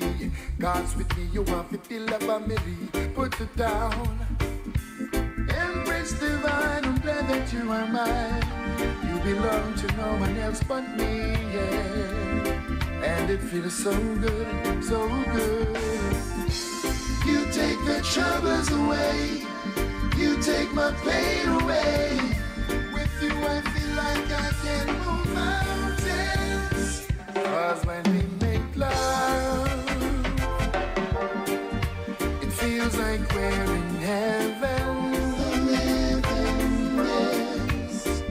'Cause with me you want to build a family. Put it down. Embrace divine, I'm glad that you are mine. You belong to no one else but me, yeah. And it feels so good, so good. You take the troubles away. You take my pain away. With you I feel like I can move mountains. 'Cause when we make love, it feels like we're we're in heaven. Yes.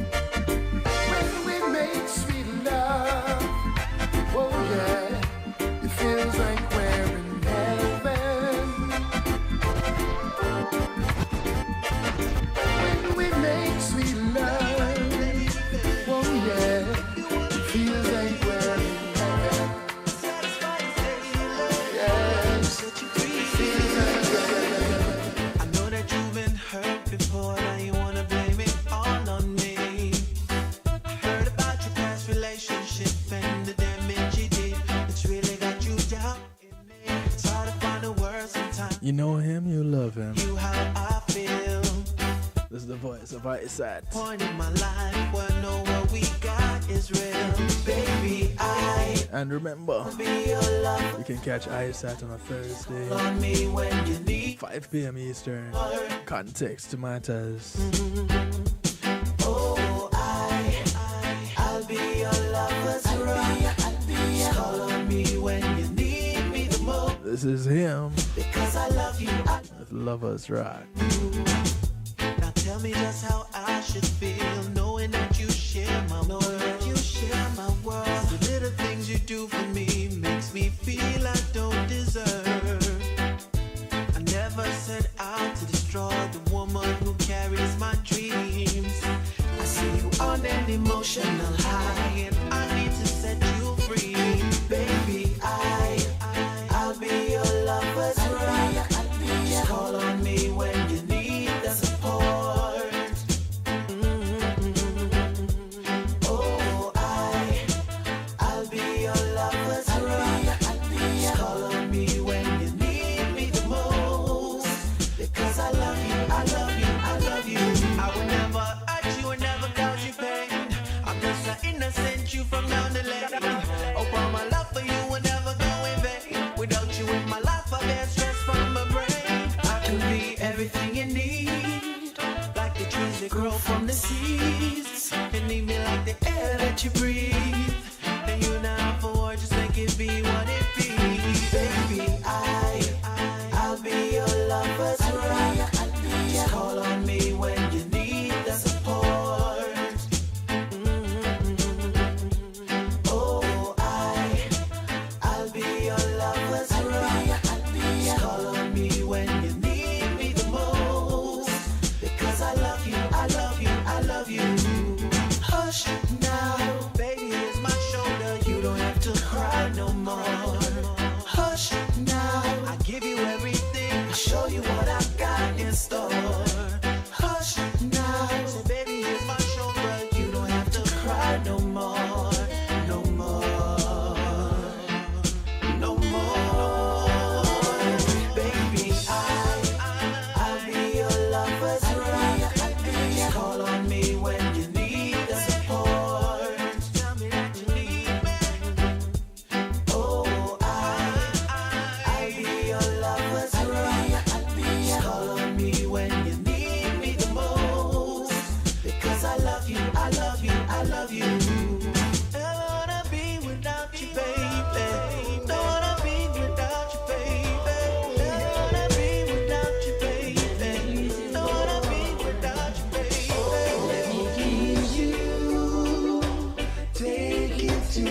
When we make sweet love, oh yeah, it feels like we're in heaven. When we make sweet love, oh yeah, it feels like we're in heaven. Yes, it feels like we're. I know that you've been hurt before, now you wanna blame it all on me. I heard about your past relationship and the damage you did. It's really got you down. It's hard to find the words sometimes. You know him, you love him. You how I feel. This is the voice of Isaac. Point in my life where know what we got is real. Baby, And remember, be your love. you can catch Isaac on a Thursday, On me when you need 5 p.m. Eastern. Context matters. Oh, I'll be your lover's rock. Call on me when you need me the most. This is him Because I love you. with Lovers Rock. Now tell me just how I should feel, knowing that you share my world. The little things you do for me makes me feel I don't deserve. I never set out to destroy the woman who carries my dreams. I see you on an emotional high, and I need to set you free. Baby, I'll be your lover's rock. Just call on me when you need the support. Oh, I'll be your lover's rock. Just call on me when you need me the most. Because I love you, I love you, I love you. I will never hurt you and never cause you pain. I'm just an innocent you from down the lane. Oh, my love for you will never go in vain. Without you in my life, I bear stress from my brain. I could be everything you need, like the trees that grow from the seas, and need me like the air that you breathe. And you now for war, just make it be what it be. Baby, I'll be your lover's rock. Just call on me when you need the support. Oh, I'll be your lover's rock. Just call on me when you need me the most. Because I love you, I love you, I love you. Hush now, baby, here's my shoulder. You don't have to cry no more. Hush now, I give you everything. I show you what I got in store. Hush now, so baby, here's my shoulder. You don't have to cry no more, no more, no more. Baby, I'll be your lover's rock. Just call on me when you need the support. Tell me that you need me. Oh, I'll be your lover's rock. Just call on me when you need me the most. Because I love you, I love you, I love you. I don't wanna be without you, baby. Don't wanna be without you, baby. Don't wanna be without you, baby. Don't wanna be without you, baby. Let me give you, take it to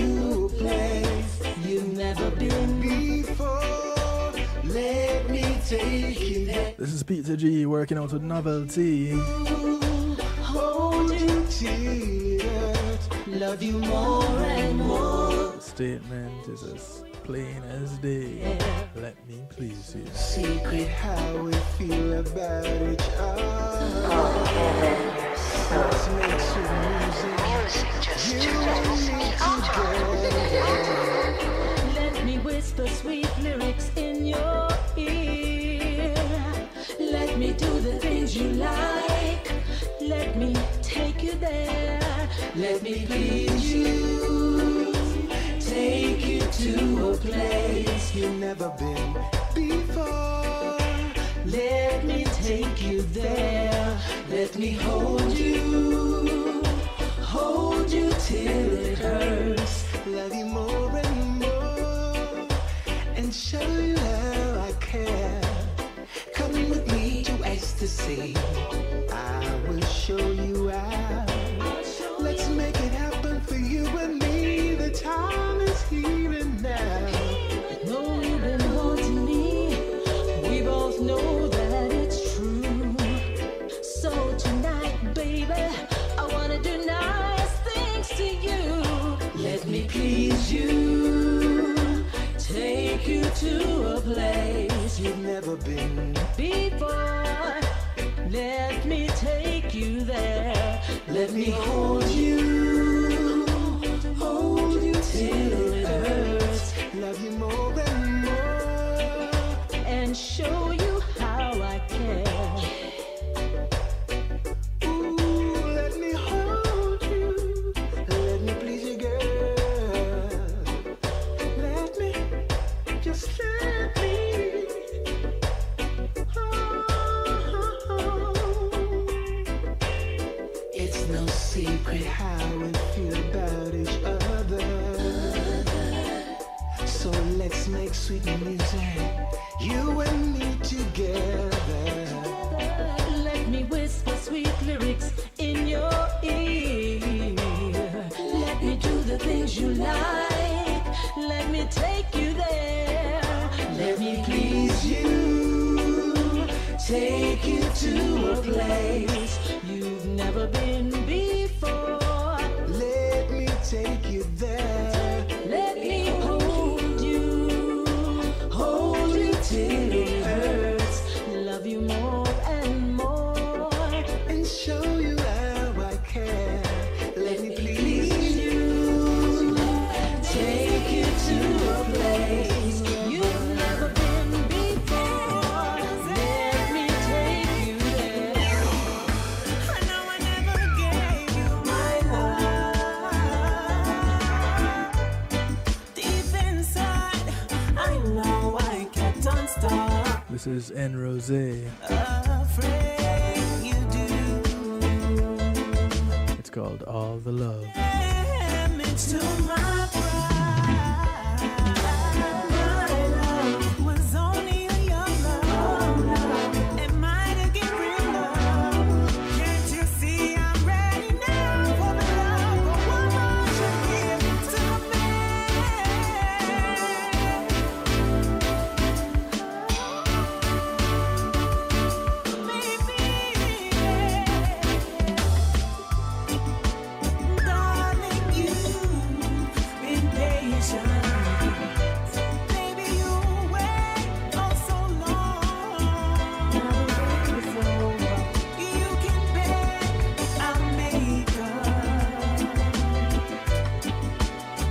a place you've never been before. Let me take you there. This is Peter G working out with Novelty. Hold you tears, love you more and more. The statement is as plain as day. Let me please you. Secret how we feel about each other. Let's make some music. You and me together. Let me whisper sweet lyrics in your ear. Let me do the things you like. Let me take you there. Let me please you. Take you to a place you've never been before. Let me take you there. Let me hold you till it hurts. Love you more and more, and show you how I care. Come with me to see. I will show you out. Let's make it happen for you and me. The time is here and now. I know you've been wanting me. We both know that it's true. So tonight, baby, I wanna do nice things to you. Let me please you. Take you to a place you've never been before. Let me take you there. Let me hold you till it hurts. Love you more and more, and show you how I care. Ooh, let me hold you. Let me please you, girl. Let me, just let me. It's no secret how we feel about each other. So let's make sweet music, you and me together. Let me whisper sweet lyrics in your ear. Let me do the things you like. Let me take you there. Let me please you. Take you to a place you've never been before. Let me take you there. Let me hold you till it hurts. Love you more and more, and show you how I care. Let me please you. Take you to a place you've never been before. Let me take you there. I know I never gave you my love. Deep inside, I know I kept on stalking. This is N Rose. Afraid you do. It's called All the Love. Damage to my pride. My love was only a young love. It might have given real love. Can't you see I'm ready now for the love of one more should give to me? Darling, you've been patient. Baby, you wait oh so long. You can bet I'll make up.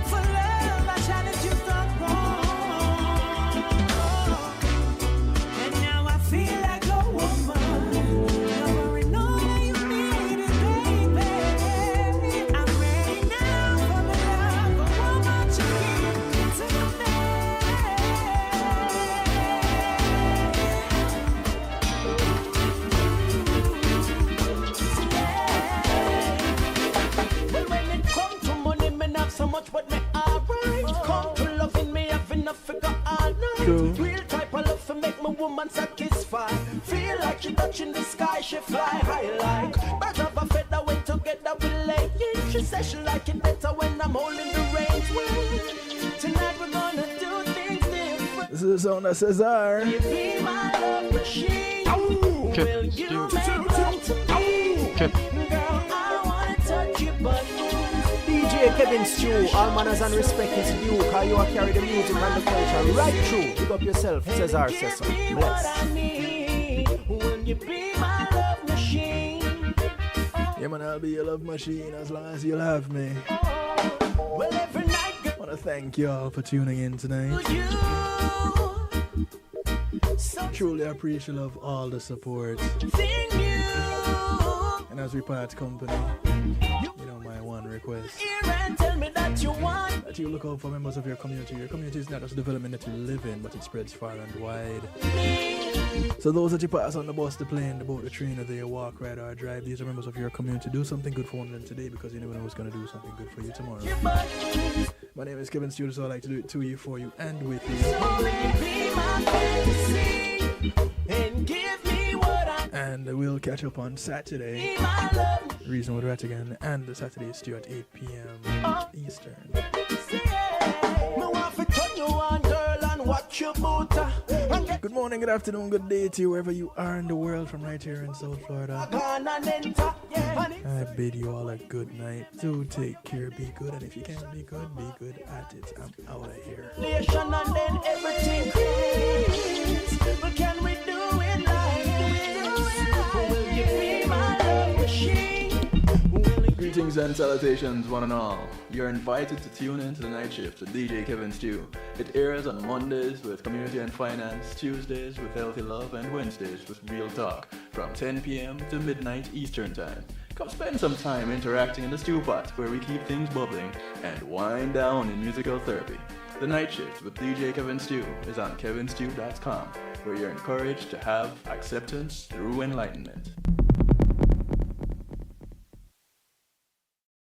For love, I challenge you from wrong. And now I feel like a woman. Covering all that you needed, baby. I'm ready now for the love of one more to give to me. Well, when it come to money, me not so much, but me alright. Come to loving me, have enough figure all night. Cool. Real type of love for make my woman satisfied. Feel like she touching the sky, she fly high like birds of a feather when together we lay. She says she like it better when I'm holding the reins. Well, tonight we're gonna do things different. This is the song that says R. You be my love machine. Will you make love to me? Girl, I wanna touch you, but DJ Kevin Stew, all manners and respect is due, cause you are carry the music and the culture right through. Pick up yourself, Cesar says so. Bless. Will you be my love machine? Yeah, man, I'll be your love machine as long as you'll have me. Well, every night, girl, I want to thank y'all for tuning in tonight. Truly appreciate of all the support. And as we part company, you know my one request. Tell me that you want. That you look out for members of your community. Your community is not just a development that you live in, but it spreads far and wide. So those that you pass on the bus, the plane, the boat, the train, or the walk, ride, or drive, these are members of your community. Do something good for one of them today, because you never know who's going to do something good for you tomorrow. My name is Kevin Stewart, so I like to do it to you, for you, and with you. And we'll catch up on Saturday. Reason we'll do that again. And the Saturday is due at 8 p.m. Eastern. Good morning, good afternoon, good day to you wherever you are in the world from right here in South Florida. I bid you all a good night. So take care, be good, and if you can't be good at it. I'm out of here. And then everything creates. But can we do it like this? Will you be my love machine? Greetings and salutations, one and all. You're invited to tune in to the night shift with DJ Kevin Stew. It airs on Mondays with Community and Finance, Tuesdays with Healthy Love, and Wednesdays with Real Talk from 10 p.m. to midnight Eastern Time. Come spend some time interacting in the stew pot where we keep things bubbling and wind down in musical therapy. The night shift with DJ Kevin Stew is on kevinstew.com, where you're encouraged to have acceptance through enlightenment.